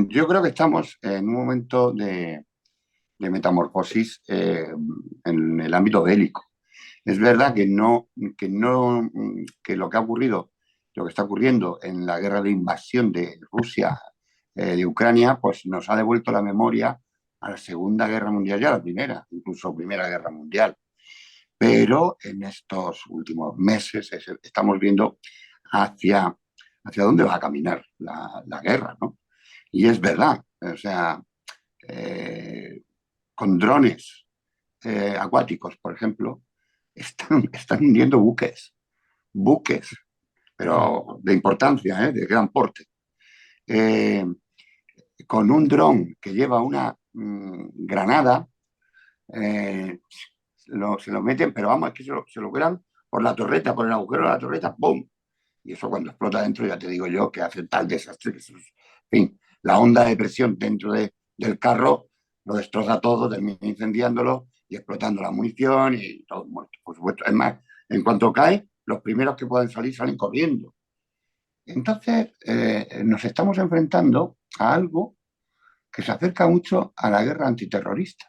yo creo que estamos en un momento de metamorfosis en el ámbito bélico. Es verdad que lo que ha ocurrido, lo que está ocurriendo en la guerra de invasión de Rusia de Ucrania, pues nos ha devuelto la memoria a la Segunda Guerra Mundial y a la Primera, incluso Primera Guerra Mundial. Pero en estos últimos meses estamos viendo hacia, hacia dónde va a caminar la guerra, ¿no? Y es verdad, o sea, eh, con drones acuáticos, por ejemplo, están hundiendo buques, pero de importancia, de gran porte. Eh, con un dron que lleva una granada, se lo meten, pero vamos, es que se lo cuelan por la torreta, por el agujero de la torreta, ¡pum! Y eso cuando explota dentro, ya te digo yo, que hace tal desastre que eso es, en fin, la onda de presión dentro del carro lo destroza todo, termina incendiándolo, y explotando la munición y todo muerto, por supuesto. Es más, en cuanto cae, los primeros que pueden salir salen corriendo. Entonces, nos estamos enfrentando a algo que se acerca mucho a la guerra antiterrorista,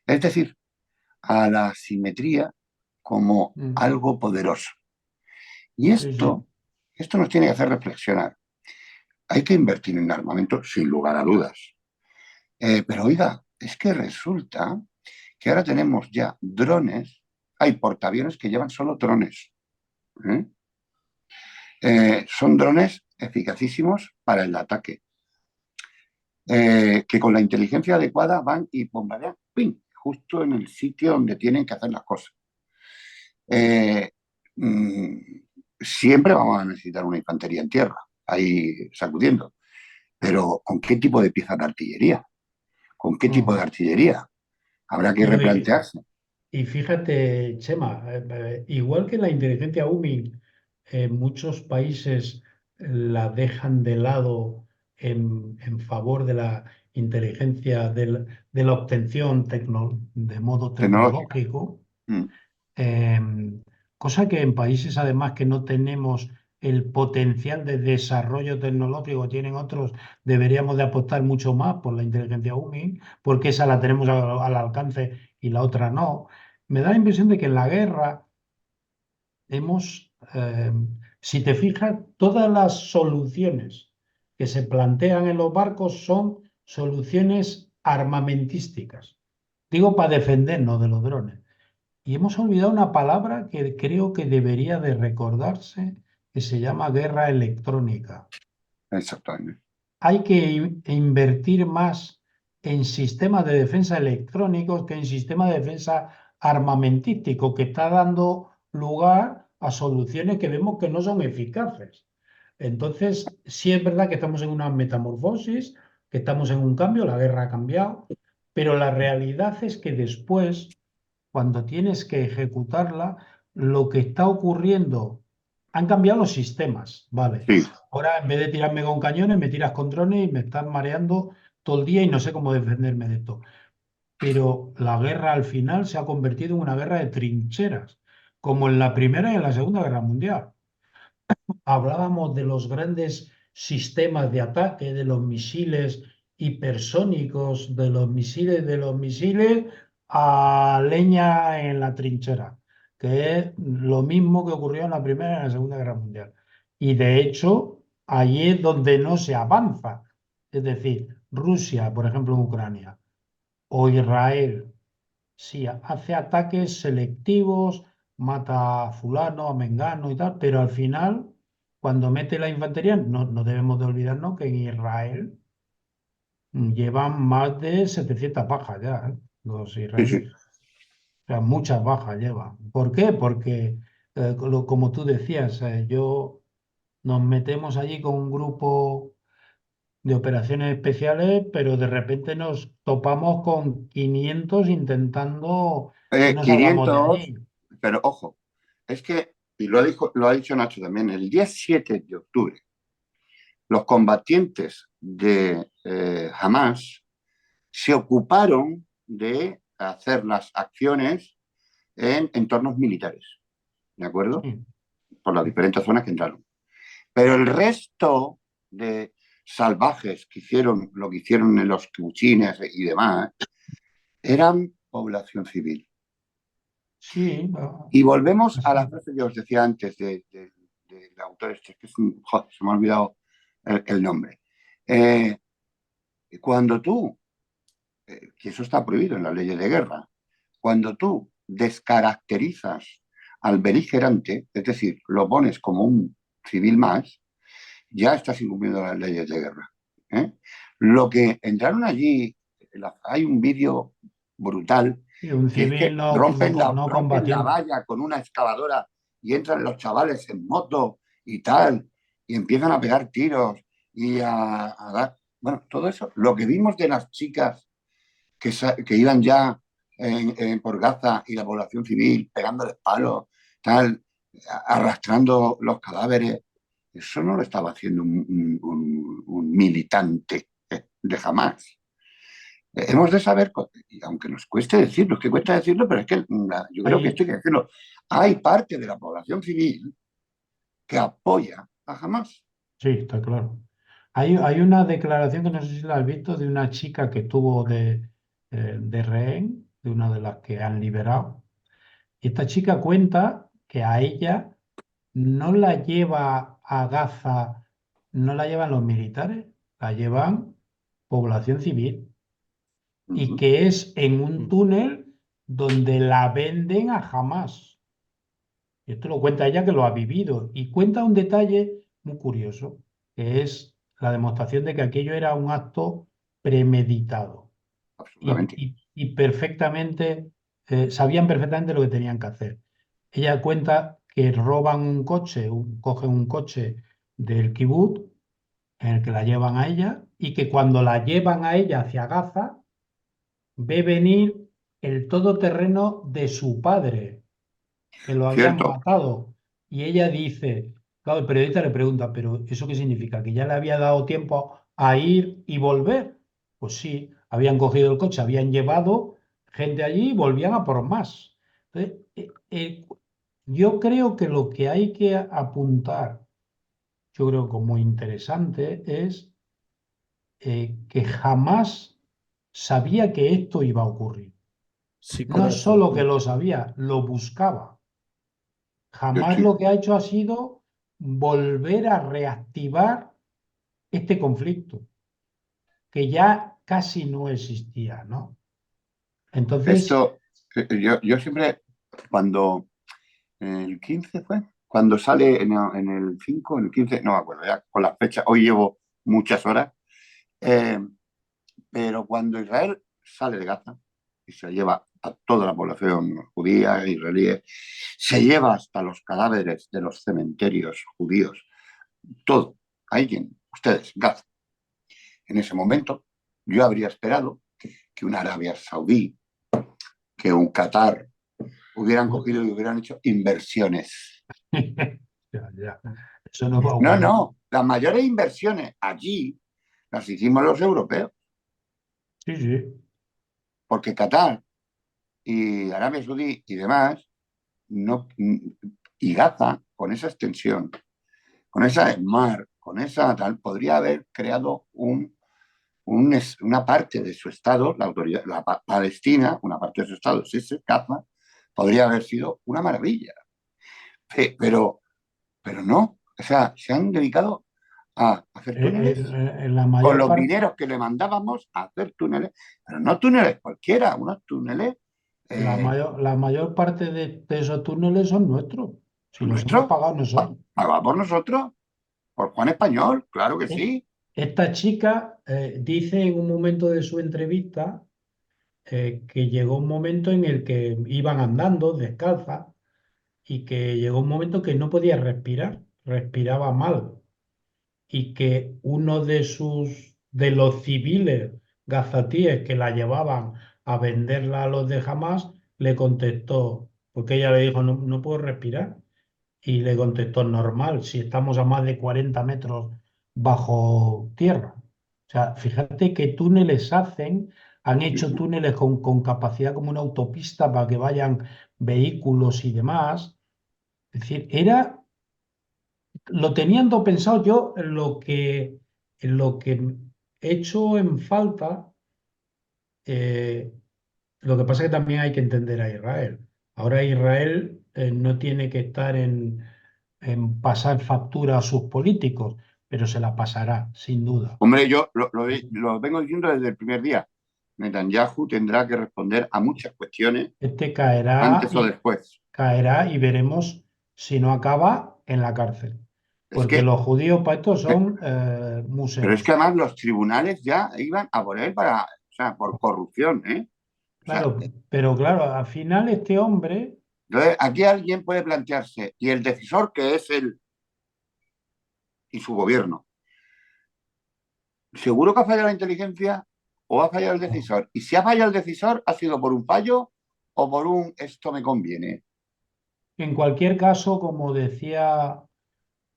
es decir, a la simetría como Mm. algo poderoso. Y Sí, sí. esto nos tiene que hacer reflexionar. Hay que invertir en armamento, sin lugar a dudas. Pero oiga, es que resulta que ahora tenemos ya drones, hay portaaviones que llevan solo drones. ¿Eh? Son drones eficacísimos para el ataque, que con la inteligencia adecuada van y bombardean, ¡ping!, justo en el sitio donde tienen que hacer las cosas. Eh, mm, Siempre vamos a necesitar una infantería en tierra, ahí sacudiendo, pero ¿con qué tipo de piezas de artillería? ¿Con qué tipo de Ujú. artillería? Habrá que No, replantearse. y fíjate, Chema, igual que la inteligencia UMI, muchos países la dejan de lado en favor de la inteligencia, de la obtención de modo Tecnológica. tecnológico. Mm. Cosa que en países además que no tenemos el potencial de desarrollo tecnológico que tienen otros, deberíamos de apostar mucho más por la inteligencia UMI, porque esa la tenemos al alcance y la otra no. Me da la impresión de que en la guerra si te fijas, todas las soluciones que se plantean en los barcos son soluciones armamentísticas. Digo, para defendernos de los drones. Y hemos olvidado una palabra que creo que debería de recordarse, que se llama guerra electrónica. Exactamente. Hay que invertir más en sistemas de defensa electrónicos que en sistemas de defensa armamentístico, que está dando lugar a soluciones que vemos que no son eficaces. Entonces, sí es verdad que estamos en una metamorfosis, que estamos en un cambio, la guerra ha cambiado, pero la realidad es que después, cuando tienes que ejecutarla, lo que está ocurriendo, han cambiado los sistemas, ¿vale? Sí, Ahora, en vez de tirarme con cañones, me tiras con drones y me están mareando todo el día y no sé cómo defenderme de esto. Pero la guerra al final se ha convertido en una guerra de trincheras, como en la Primera y en la Segunda Guerra Mundial. Hablábamos de los grandes sistemas de ataque, de los misiles hipersónicos, de los misiles a leña en la trinchera, que es lo mismo que ocurrió en la Primera y en la Segunda Guerra Mundial. Y de hecho, allí es donde no se avanza. Es decir, Rusia, por ejemplo, en Ucrania, o Israel, sí, hace ataques selectivos, mata a fulano, a mengano y tal, pero al final, cuando mete la infantería, no debemos de olvidarnos que en Israel llevan más de 700 bajas ya, los sí, israelíes. sí. O sea, muchas bajas llevan. ¿Por qué? Porque, como tú decías, nos metemos allí con un grupo de operaciones especiales, pero de repente nos topamos con 500 intentando que no salgamos de 500, allí. pero ojo, es que, y lo ha dicho Nacho también, el día 7 de octubre, los combatientes de Hamas se ocuparon de hacer las acciones en entornos militares, ¿de acuerdo? Sí. Por las diferentes zonas que entraron. Pero el resto de salvajes que hicieron lo que hicieron en los kibutzines y demás, eran población civil. Sí, Y volvemos a así. la frase que os decía antes del autor este, que joder, se me ha olvidado el nombre. Cuando tú, que eso está prohibido en las leyes de guerra, cuando tú descaracterizas al beligerante, es decir, lo pones como un civil más, ya estás incumpliendo las leyes de guerra. ¿Eh? Lo que entraron allí, hay un vídeo brutal, Y un que es civil que no rompen la combatiente. valla con una excavadora y entran los chavales en moto y tal, y empiezan a pegar tiros y a dar... Bueno, todo eso, lo que vimos de las chicas que iban ya por Gaza y la población civil pegándoles palos, tal, arrastrando los cadáveres, eso no lo estaba haciendo un militante de Hamas. Hemos de saber, y aunque nos cueste decirlo, es que cuesta decirlo, pero es que yo creo que esto Hay, hay que decirlo. Hay parte de la población civil que apoya a Hamas. sí, está claro. Hay una declaración que no sé si la has visto de una chica que tuvo de rehén, de una de las que han liberado. Y esta chica cuenta que a ella no la lleva a Gaza, no la llevan los militares, la llevan población civil. Y Ujú. que es en un Mm. túnel donde la venden a Hamas. Y esto lo cuenta ella que lo ha vivido. Y cuenta un detalle muy curioso, que es la demostración de que aquello era un acto premeditado Absolutamente. y perfectamente, sabían perfectamente lo que tenían que hacer. Ella cuenta que roban un coche, cogen un coche del kibutz en el que la llevan a ella y que cuando la llevan a ella hacia Gaza, ve venir el todoterreno de su padre, que lo habían Cierto. matado. Y ella dice, claro, el periodista le pregunta, pero ¿eso qué significa? ¿Que ya le había dado tiempo a ir y volver? Pues sí, habían cogido el coche, habían llevado gente allí y volvían a por más. Entonces, yo creo que lo que hay que apuntar, yo creo como interesante, es que jamás sabía que esto iba a ocurrir. Sí, No correcto. solo que Mm. lo sabía, lo buscaba. Jamás Sí. lo que ha hecho ha sido volver a reactivar este conflicto, que ya casi no existía, ¿no? Entonces, Esto, yo siempre, cuando en el 15 fue, cuando sale en el 5, en el 15, no me acuerdo ya con las fechas, hoy llevo muchas horas, eh, pero cuando Israel sale de Gaza y se lleva a toda la población judía, israelíes, se lleva hasta los cadáveres de los cementerios judíos, todo, alguien, ustedes, Gaza. En ese momento, yo habría esperado que una Arabia Saudí, que un Qatar hubieran cogido y hubieran hecho inversiones. ya, ya, eso no va a No, ocurrir. no, las mayores inversiones allí las hicimos los europeos, Sí, sí. porque Qatar y Arabia Saudí y demás, no, y Gaza, con esa extensión, con esa mar, con esa tal, podría haber creado una parte de su Estado, la autoridad, Palestina, una parte de su Estado, es ese, Gaza, podría haber sido una maravilla. Pero, pero no, o sea, se han dedicado a hacer túneles En la con mayor los parte, dineros que le mandábamos a hacer túneles, pero no túneles cualquiera, unos túneles eh, la mayor parte de esos túneles son nuestros, si los hemos nuestros, pagado nosotros. pagados por nosotros, por Juan Español, claro que E- sí. Esta chica dice en un momento de su entrevista que llegó un momento en el que iban andando descalza y que llegó un momento que no podía respirar, respiraba mal y que uno de los civiles gazatíes que la llevaban a venderla a los de Hamas le contestó, porque ella le dijo, no, no puedo respirar. Y le contestó, normal, si estamos a más de 40 metros bajo tierra. O sea, fíjate qué túneles hacen, han Sí, hecho sí. túneles con capacidad como una autopista para que vayan vehículos y demás. Es decir, lo teniendo pensado yo, en lo que he hecho en falta, eh, lo que pasa es que también hay que entender a Israel. Ahora Israel no tiene que estar en pasar factura a sus políticos, pero se la pasará, sin duda. Hombre, yo lo vengo diciendo desde el primer día. Netanyahu tendrá que responder a muchas cuestiones Este antes o después. caerá y veremos si no acaba en la cárcel. Es Porque que, los judíos para esto eh, son pero es que museos. además los tribunales ya iban a por él o sea, por corrupción, ¿eh? O sea, Claro, pero claro, al final este hombre, entonces aquí alguien puede plantearse, y el decisor que es él y su gobierno, ¿seguro que ha fallado la inteligencia o ha fallado el decisor? Y si ha fallado el decisor, ¿ha sido por un fallo o por un esto me conviene? en cualquier caso, como decía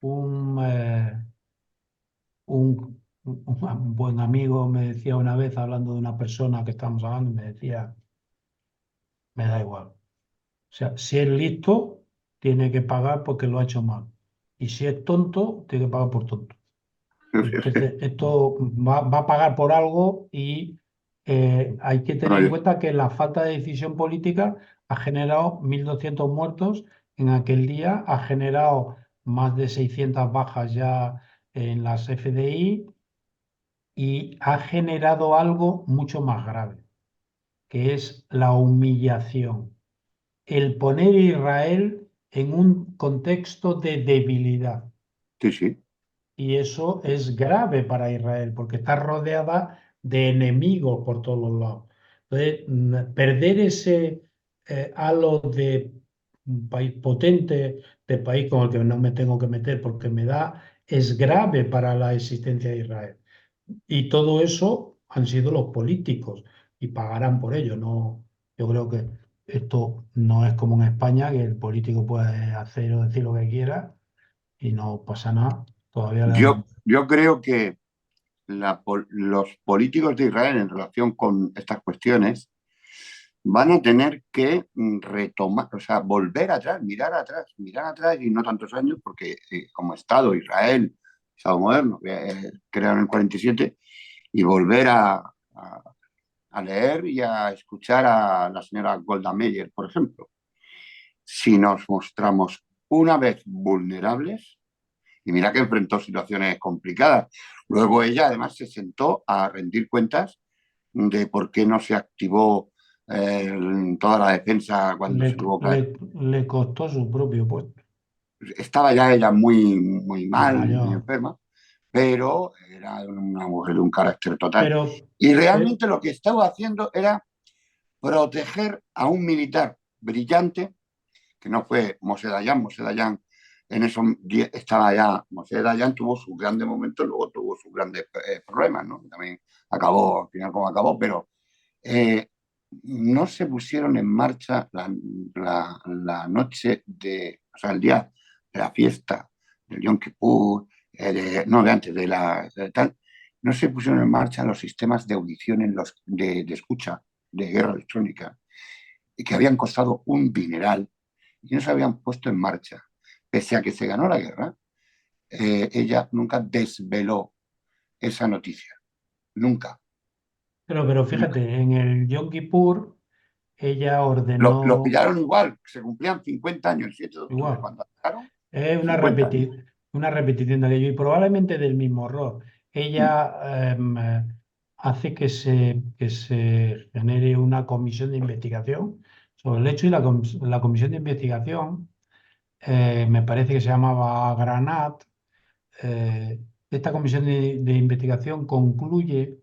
un, un buen amigo me decía una vez, hablando de una persona que estábamos hablando, me decía, me da igual. O sea, si es listo, tiene que pagar porque lo ha hecho mal. Y si es tonto, tiene que pagar por tonto. Entonces, esto va a pagar por algo y hay que tener Bueno, en cuenta que la falta de decisión política ha generado 1.200 muertos en aquel día, ha generado más de 600 bajas ya en las FDI y ha generado algo mucho más grave, que es la humillación, el poner a Israel en un contexto de debilidad. sí, sí. Y eso es grave para Israel porque está rodeada de enemigos por todos los lados. Entonces, perder ese halo de un país potente, de país con el que no me tengo que meter porque me da, es grave para la existencia de Israel. Y todo eso han sido los políticos y pagarán por ello. No, yo creo que esto no es como en España, que el político puede hacer o decir lo que quiera y no pasa nada. Todavía le dan. Yo creo que los políticos de Israel en relación con estas cuestiones van a tener que retomar, o sea, volver atrás, mirar atrás y no tantos años, porque como Estado, Israel, Estado moderno, crearon en el 47, y volver a leer y a escuchar a la señora Golda Meir, por ejemplo. Si nos mostramos una vez vulnerables, y mira que enfrentó situaciones complicadas, luego ella además se sentó a rendir cuentas de por qué no se activó toda la defensa cuando Le, se tuvo que... le costó su propio puesto. Estaba ya ella muy Muy mal, muy mayor. enferma, pero era una mujer de un carácter total. Pero, Y pero, realmente lo que estaba haciendo era proteger a un militar brillante, que no fue Moshe Dayan. Moshe Dayan en eso estaba ya, Moshe Dayan tuvo sus grandes momentos, luego tuvo sus grandes problemas, ¿no? También acabó, al final como acabó, pero no se pusieron en marcha la noche de, o sea, el día de la fiesta del Yom Kippur, no, de antes, de tal, no se pusieron en marcha los sistemas de audición de escucha de guerra electrónica, y que habían costado un dineral y no se habían puesto en marcha. Pese a que se ganó la guerra, ella nunca desveló esa noticia. Nunca, pero nunca. fíjate, en el Yom Kippur ella Lo ordenó pillaron igual, se cumplían 50 años, el 7 de octubre, igual. cuando atacaron, Es 50 años. una repetición de aquello y probablemente del mismo error. Ella hace que se genere una comisión de investigación sobre el hecho y la comisión de investigación me parece que se llamaba Granat. eh, Esta comisión de investigación concluye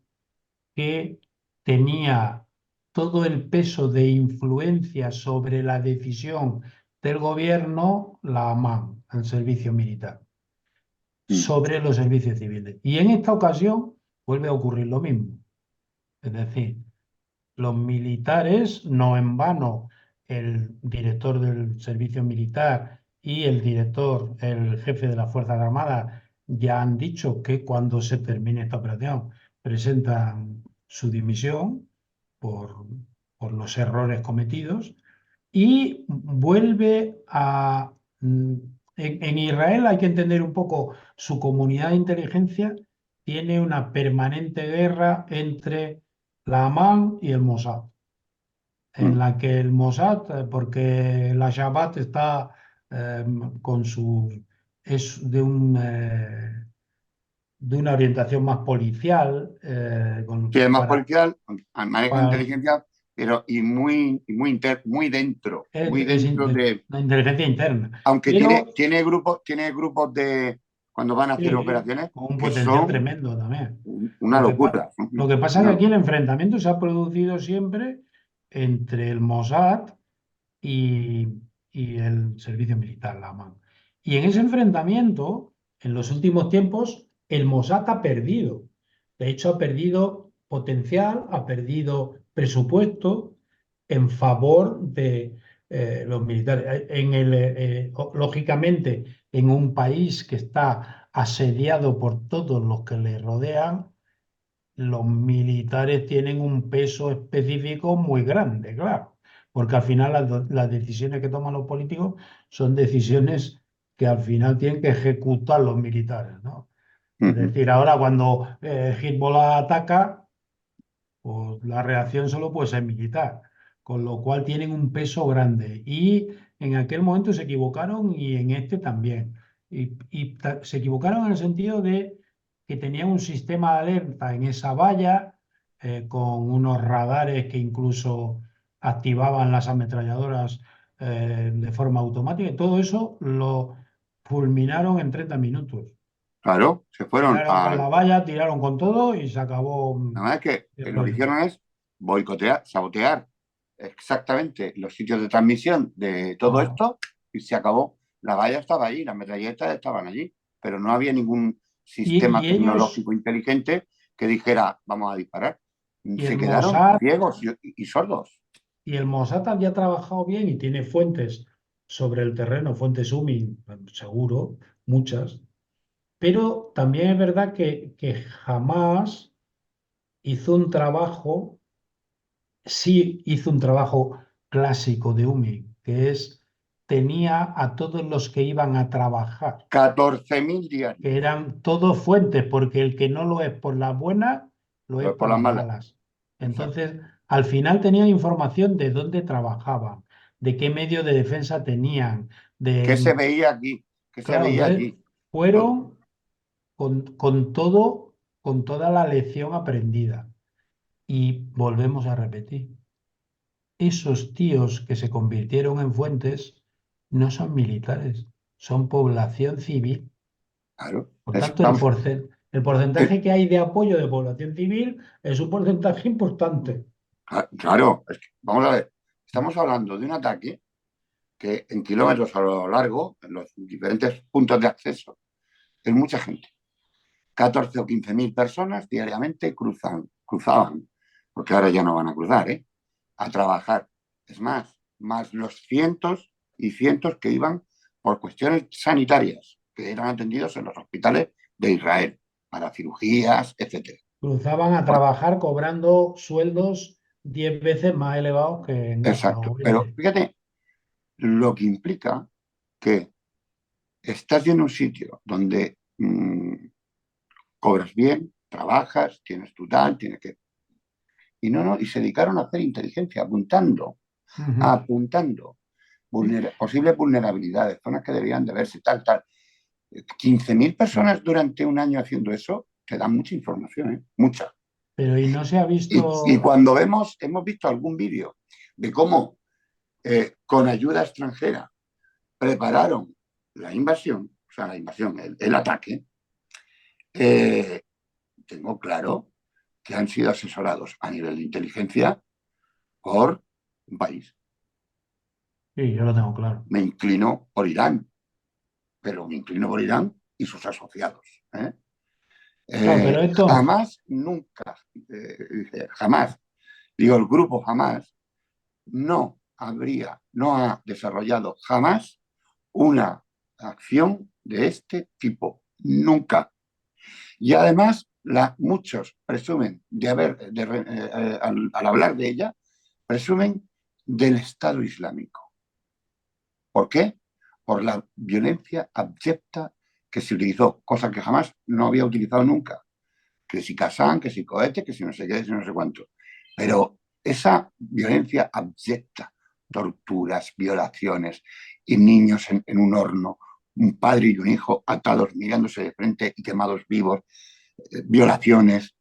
que tenía todo el peso de influencia sobre la decisión del gobierno, la AMAN, el servicio militar, sobre los servicios civiles. Y en esta ocasión vuelve a ocurrir lo mismo. Es decir, los militares, no en vano, el director del servicio militar y el director, el jefe de las Fuerzas Armadas, ya han dicho que cuando se termine esta operación presentan su dimisión por, por los errores cometidos y vuelve a... En Israel hay que entender un poco, su comunidad de inteligencia tiene una permanente guerra entre la AMAN y el Mossad, en la que el Mossad, porque la Shabbat está con su... es de una orientación más policial, Que es más policial, maneja para- inteligencia, pero muy es dentro de, la inteligencia interna. aunque Pero tiene grupos de, cuando van a hacer sí, operaciones, con un que potencial son tremendo también. una Lo que, locura. lo que pasa es que Una aquí el locura. enfrentamiento se ha producido siempre entre el Mossad y, y el servicio militar, la AMAN. Y en ese enfrentamiento, en los últimos tiempos, el Mossad ha perdido. De hecho, ha perdido potencial, ha perdido presupuesto en favor de los militares. Lógicamente, en un país que está asediado por todos los que le rodean, los militares tienen un peso específico muy grande, claro, porque al final las decisiones que toman los políticos son decisiones que al final tienen que ejecutar los militares, ¿no? Es Ujú. decir, ahora cuando Hezbollah ataca, pues la reacción solo puede ser militar, con lo cual tienen un peso grande. Y en aquel momento se equivocaron y en este también. Se equivocaron en el sentido de que tenían un sistema de alerta en esa valla, con unos radares que incluso activaban las ametralladoras de forma automática, y todo eso lo fulminaron en 30 minutos. Claro, se fueron Tiraron con a... la valla, tiraron con todo y se acabó La verdad es que el lo que rollo. hicieron es boicotear, sabotear exactamente los sitios de transmisión de todo Ah, esto y se acabó. La valla estaba allí, las metralletas estaban allí, pero no había ningún sistema y ellos, tecnológico inteligente que dijera, vamos a disparar. y el Se quedaron Mossad, ciegos y sordos. y el Mossad había trabajado bien y tiene fuentes sobre el terreno, fuentes UMI, seguro, muchas, pero también es verdad que jamás hizo un trabajo, sí hizo un trabajo clásico de UMI, que es, tenía a todos los que iban a trabajar, 14.000 diarios, que eran todos fuentes, porque el que no lo es por las buenas, lo es por por las las malas. malas. Exacto. Entonces, al final tenían información de dónde trabajaban, de qué medio de defensa tenían, ¿Qué se de... veía aquí? ¿Qué se Claro, veía entonces allí? Todo. fueron con todo, con toda la lección aprendida. Y volvemos a repetir, esos tíos que se convirtieron en fuentes no son militares, son población civil. Claro. Por tanto, Vamos, el eh, porcentaje que hay de apoyo de población civil es un porcentaje importante. claro, vamos a ver. Estamos hablando de un ataque que en kilómetros a lo largo, en los diferentes puntos de acceso, es mucha gente. 14 o 15.000 personas diariamente cruzaban, porque ahora ya no van a cruzar, ¿eh? A trabajar. Es más los cientos y cientos que iban por cuestiones sanitarias, que eran atendidos en los hospitales de Israel, para cirugías, etcétera. Cruzaban a trabajar cobrando sueldos 10 veces más elevados que en Gaza, o Exacto. Pero 20. fíjate lo que implica que estás en un sitio donde cobras bien, trabajas, tienes tu tal, tienes que... Y se dedicaron a hacer inteligencia, Ujú. apuntando posibles vulnerabilidades, zonas que deberían de verse, tal. 15.000 personas durante un año haciendo eso, te dan mucha información, ¿eh? Mucha. Pero y no se ha Y visto, cuando hemos visto algún vídeo de cómo con ayuda extranjera prepararon la invasión, o sea, la invasión, el ataque, eh, tengo claro que han sido asesorados a nivel de inteligencia por un país. sí, yo lo tengo claro. Me inclino por Irán, pero me inclino por Irán y sus asociados. ¿Eh? Claro, pero esto, Jamás, nunca, jamás, digo, el grupo jamás no ha desarrollado jamás una acción de este tipo. Nunca. Y además, muchos presumen al hablar de ella, presumen del Estado Islámico. ¿Por qué? Por la violencia abyecta que se utilizó, cosa que jamás no había utilizado nunca. Que si Kazán, que si cohete, que si no sé qué, que si no sé cuánto. Pero esa violencia abyecta, torturas, violaciones, y niños en un horno, un padre y un hijo atados mirándose de frente y quemados vivos, violaciones,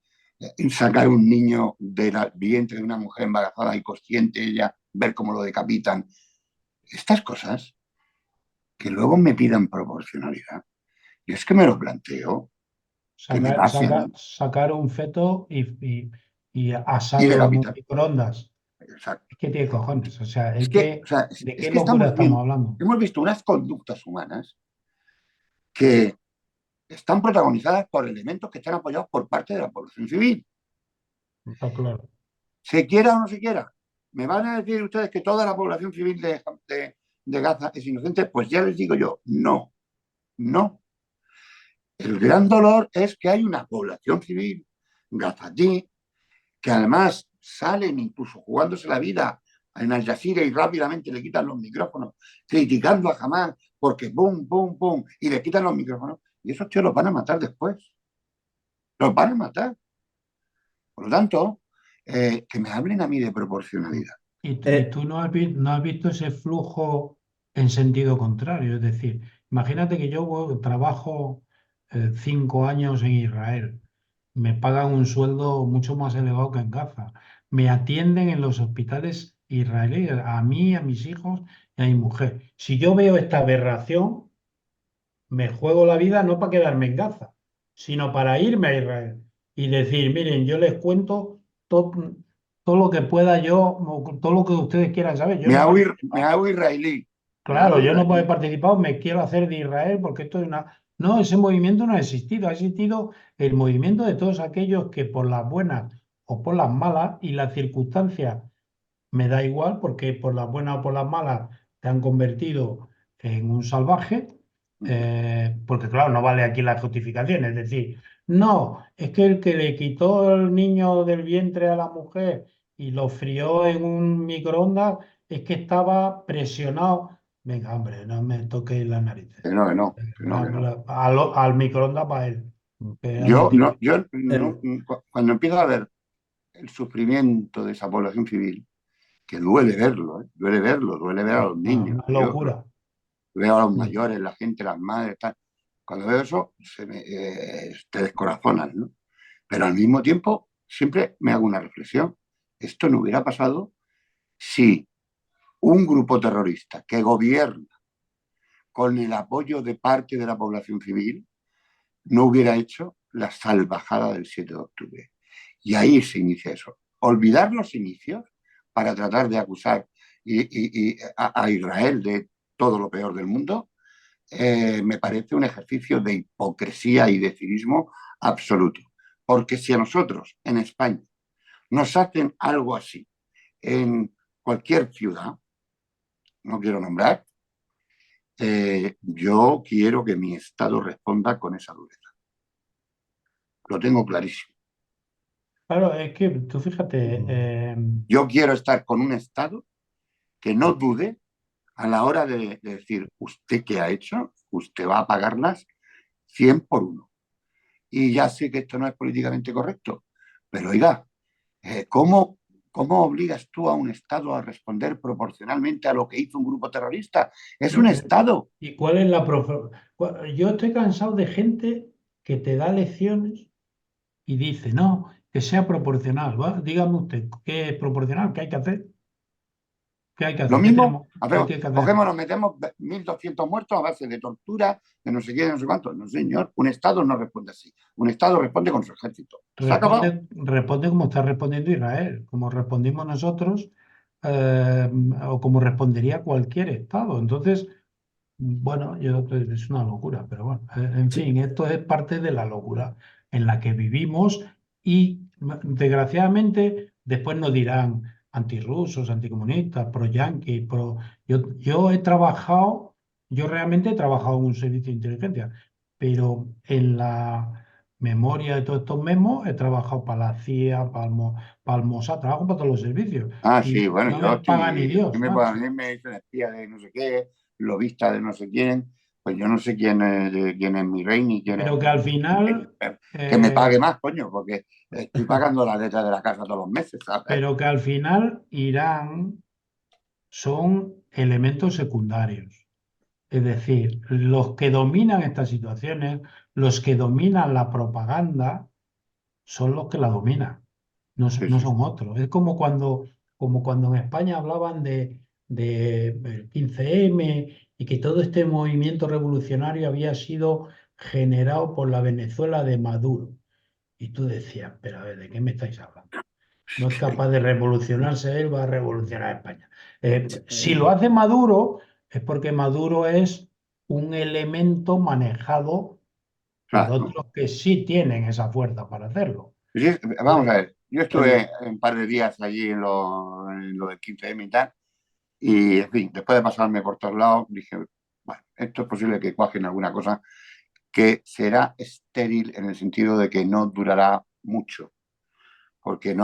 sacar un niño del vientre de una mujer embarazada y consciente ella, ver cómo lo decapitan. Estas cosas que luego me pidan proporcionalidad. Y es que me lo planteo, que me pase a mí sacar un feto y y asarlo en un decapitar. microondas. Exacto. Es que tiene cojones. O sea, Es que, o sea, ¿de es qué que locura estamos estamos viendo, hablando? hemos visto unas conductas humanas que están protagonizadas por elementos que están apoyados por parte de la población civil. Está claro. Se quiera o no se quiera. ¿Me van a decir ustedes que toda la población civil de Gaza es inocente? Pues ya les digo yo, no, no. El gran dolor es que hay una población civil gazatí que además salen incluso jugándose la vida en Al Jazeera y rápidamente le quitan los micrófonos, criticando a Hamas porque pum, pum, pum, y le quitan los micrófonos. Y esos tíos los van a matar después. Los van a matar. Por lo tanto, que me hablen a mí de proporcionalidad. Y tú no has visto ese flujo en sentido contrario. Es decir, imagínate que yo trabajo 5 años en Israel. Me pagan un sueldo mucho más elevado que en Gaza. Me atienden en los hospitales israelíes, a mí, a mis hijos y a mi mujer. Si yo veo esta aberración, me juego la vida no para quedarme en Gaza, sino para irme a Israel y decir, miren, yo les cuento todo, todo lo que pueda yo, o todo lo que ustedes quieran saber. Yo Me no hago, me participo. hago israelí. Me Claro, hago yo no he israelí. participado, me quiero hacer de Israel porque esto es una... No, ese movimiento no ha existido el movimiento de todos aquellos que por las buenas o por las malas y las circunstancias me da igual porque por las buenas o por las malas te han convertido en un salvaje, porque claro, no vale aquí la justificación, es decir, no, es que el que le quitó el niño del vientre a la mujer y lo frió en un microondas es que estaba presionado. Venga, hombre, no me toque las narices. Que no, que no, que no, que no. Al microondas para él. Que ande Yo, no, tirado. yo no, em, cuando empiezo a ver el sufrimiento de esa población civil, que duele verlo, ¿eh? Duele verlo, duele ver a los niños. Una Yo locura. veo a los Mm. mayores, la gente, las madres, tal. Cuando veo eso, te descorazonas, ¿no? Pero al mismo tiempo, siempre me hago una reflexión. Esto no hubiera pasado si un grupo terrorista que gobierna con el apoyo de parte de la población civil no hubiera hecho la salvajada del 7 de octubre. Y ahí se inicia eso. Olvidar los inicios para tratar de acusar a Israel de todo lo peor del mundo, me parece un ejercicio de hipocresía y de cinismo absoluto. Porque si a nosotros en España nos hacen algo así en cualquier ciudad, no quiero nombrar, yo quiero que mi Estado responda con esa dureza. Lo tengo clarísimo. Claro, es que tú fíjate, Yo quiero estar con un Estado que no dude a la hora de decir, ¿usted qué ha hecho? Usted va a pagarlas 100 por uno. Y ya sé que esto no es políticamente correcto, pero oiga, ¿cómo, ¿cómo obligas tú a un Estado a responder proporcionalmente a lo que hizo un grupo terrorista? Es un Estado. ¿y cuál es la Yo estoy cansado de gente que te da lecciones y dice, no, que sea proporcional. ¿Va? Dígame usted, ¿qué es proporcional? ¿Qué hay que hacer? ¿Qué hay que Lo hacer? ¿Qué mismo, tenemos? ¿Qué hacemos, tiene que hacer? cogemos, nos metemos 1.200 muertos a base de tortura, de no sé qué, de no sé cuánto. No, señor, un Estado no responde así. Un Estado responde con su ejército. Se ha acabado. Responde como está respondiendo Israel, como respondimos nosotros, eh, o como respondería cualquier Estado. Entonces, bueno, es una locura, pero bueno, en sí, fin, esto es parte de la locura en la que vivimos y desgraciadamente después nos dirán antirrusos, anticomunistas, pro-yanquis, pro... Yo he trabajado, yo realmente he trabajado en un servicio de inteligencia, pero en la memoria de todos estos memos he trabajado para la CIA, para el Mossad, trabajo para todos los servicios Ah, y sí, bueno, no me yo paga ni estoy. Dios, A macho. mí me dicen espía de no sé qué, lobista de no sé quién. Pues yo no sé quién es mi rey ni quién es Pero que al final, que me eh, pague más, coño, porque estoy pagando la letra de la casa todos los meses, ¿sabes? Irán son elementos secundarios. Es decir, los que dominan estas situaciones, los que dominan la propaganda, son los que la dominan, Sí, no sí, sí. son otros. Es como cuando en España hablaban de el 15M y que todo este movimiento revolucionario había sido generado por la Venezuela de Maduro. Y tú decías, pero a ver, ¿de qué me estáis hablando? No es capaz de revolucionarse él, va a revolucionar España. Si lo eh, hace Maduro, es porque Maduro es un elemento manejado por Claro. otros que sí tienen esa fuerza para hacerlo. Sí, vamos a Entonces, ver, yo em, estuve un par de días allí en lo del 15M y tal, y en fin, después de pasarme por todos lados, dije, bueno, esto es posible que cuajen alguna cosa. que será estéril en el sentido de que no durará mucho, porque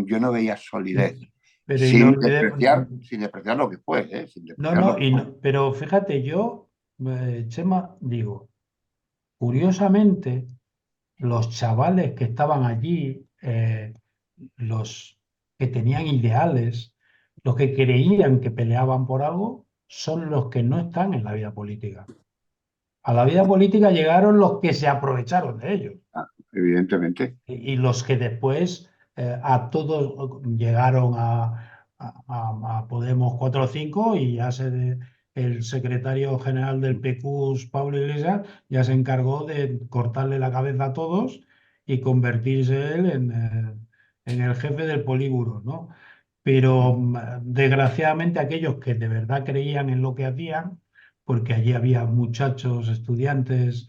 yo no veía solidez, Pero y no sin despreciar lo que fue, sin no, despreciar lo no, que fue. pero fíjate, yo, Chema, digo, curiosamente, los chavales que estaban allí, los que tenían ideales, los que creían que peleaban por algo, son los que no están en la vida política. A la vida política llegaron los que se aprovecharon de ellos Ah, evidentemente. y los que después a todos llegaron a Podemos 4 o 5 y ya el secretario general del PQ, Pablo Iglesias, ya se encargó de cortarle la cabeza a todos y convertirse él en el jefe del políbulo, ¿no? Pero desgraciadamente aquellos que de verdad creían en lo que hacían, porque allí había muchachos, estudiantes,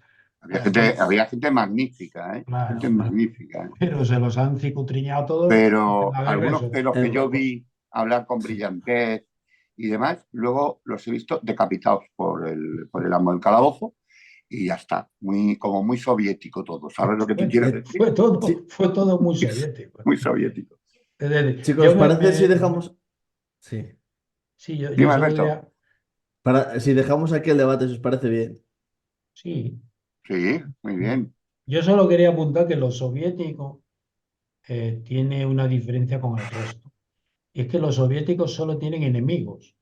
Había gente magnífica, gente claro, magnífica. pero se los han cicutriñado todos en Pero la guerra. algunos de los que yo vi hablar con brillantez y demás, luego los he visto decapitados por el amo del calabozo y ya está, como muy soviético todo, ¿sabes lo que te quiero decir? Sí, Fue todo muy soviético. Muy soviético. Es decir, chicos, ¿os parece si dejamos... Sí. Sí, yo Dime, solo Alberto. diría, Si dejamos aquí el debate, si os parece bien. sí, Sí, muy bien. yo solo quería apuntar que lo soviético tiene una diferencia con el resto. Y es que los soviéticos solo tienen enemigos.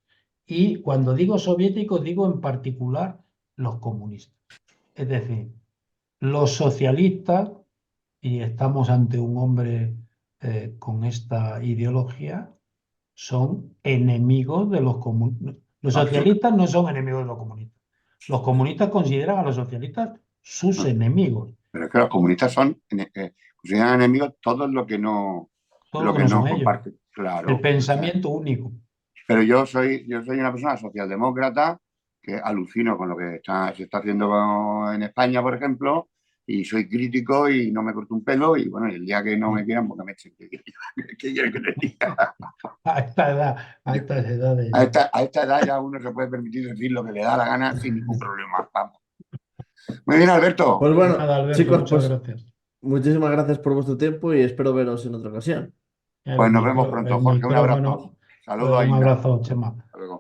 Y cuando digo soviéticos, digo en particular los comunistas. Es decir, los socialistas, y estamos ante un hombre con esta ideología, son enemigos de los comunistas. Los socialistas no son enemigos de los comunistas. Los comunistas consideran a los socialistas sus enemigos. Pero es que los comunistas consideran enemigos todo Todo lo lo que que no no son ellos. comparten. El Claro. pensamiento único. Pero yo soy una persona socialdemócrata que alucino con lo que se está haciendo en España, por ejemplo, y soy crítico y no me corto un pelo y bueno, y el día que no me quieran, porque me echen. ¿Qué quieren que les diga? A esta edad, a estas edades. A esta edad ya uno se puede permitir decir lo que le da la gana sin ningún problema. Vamos. Muy bien, Alberto. Pues bueno, Nada, Alberto, chicos, muchas pues gracias. muchísimas gracias por vuestro tiempo y espero veros en otra ocasión. Pues nos vemos pronto, El Jorge. Un abrazo. micrófono. Saludos a Un Inda. abrazo, Chema. Hasta luego.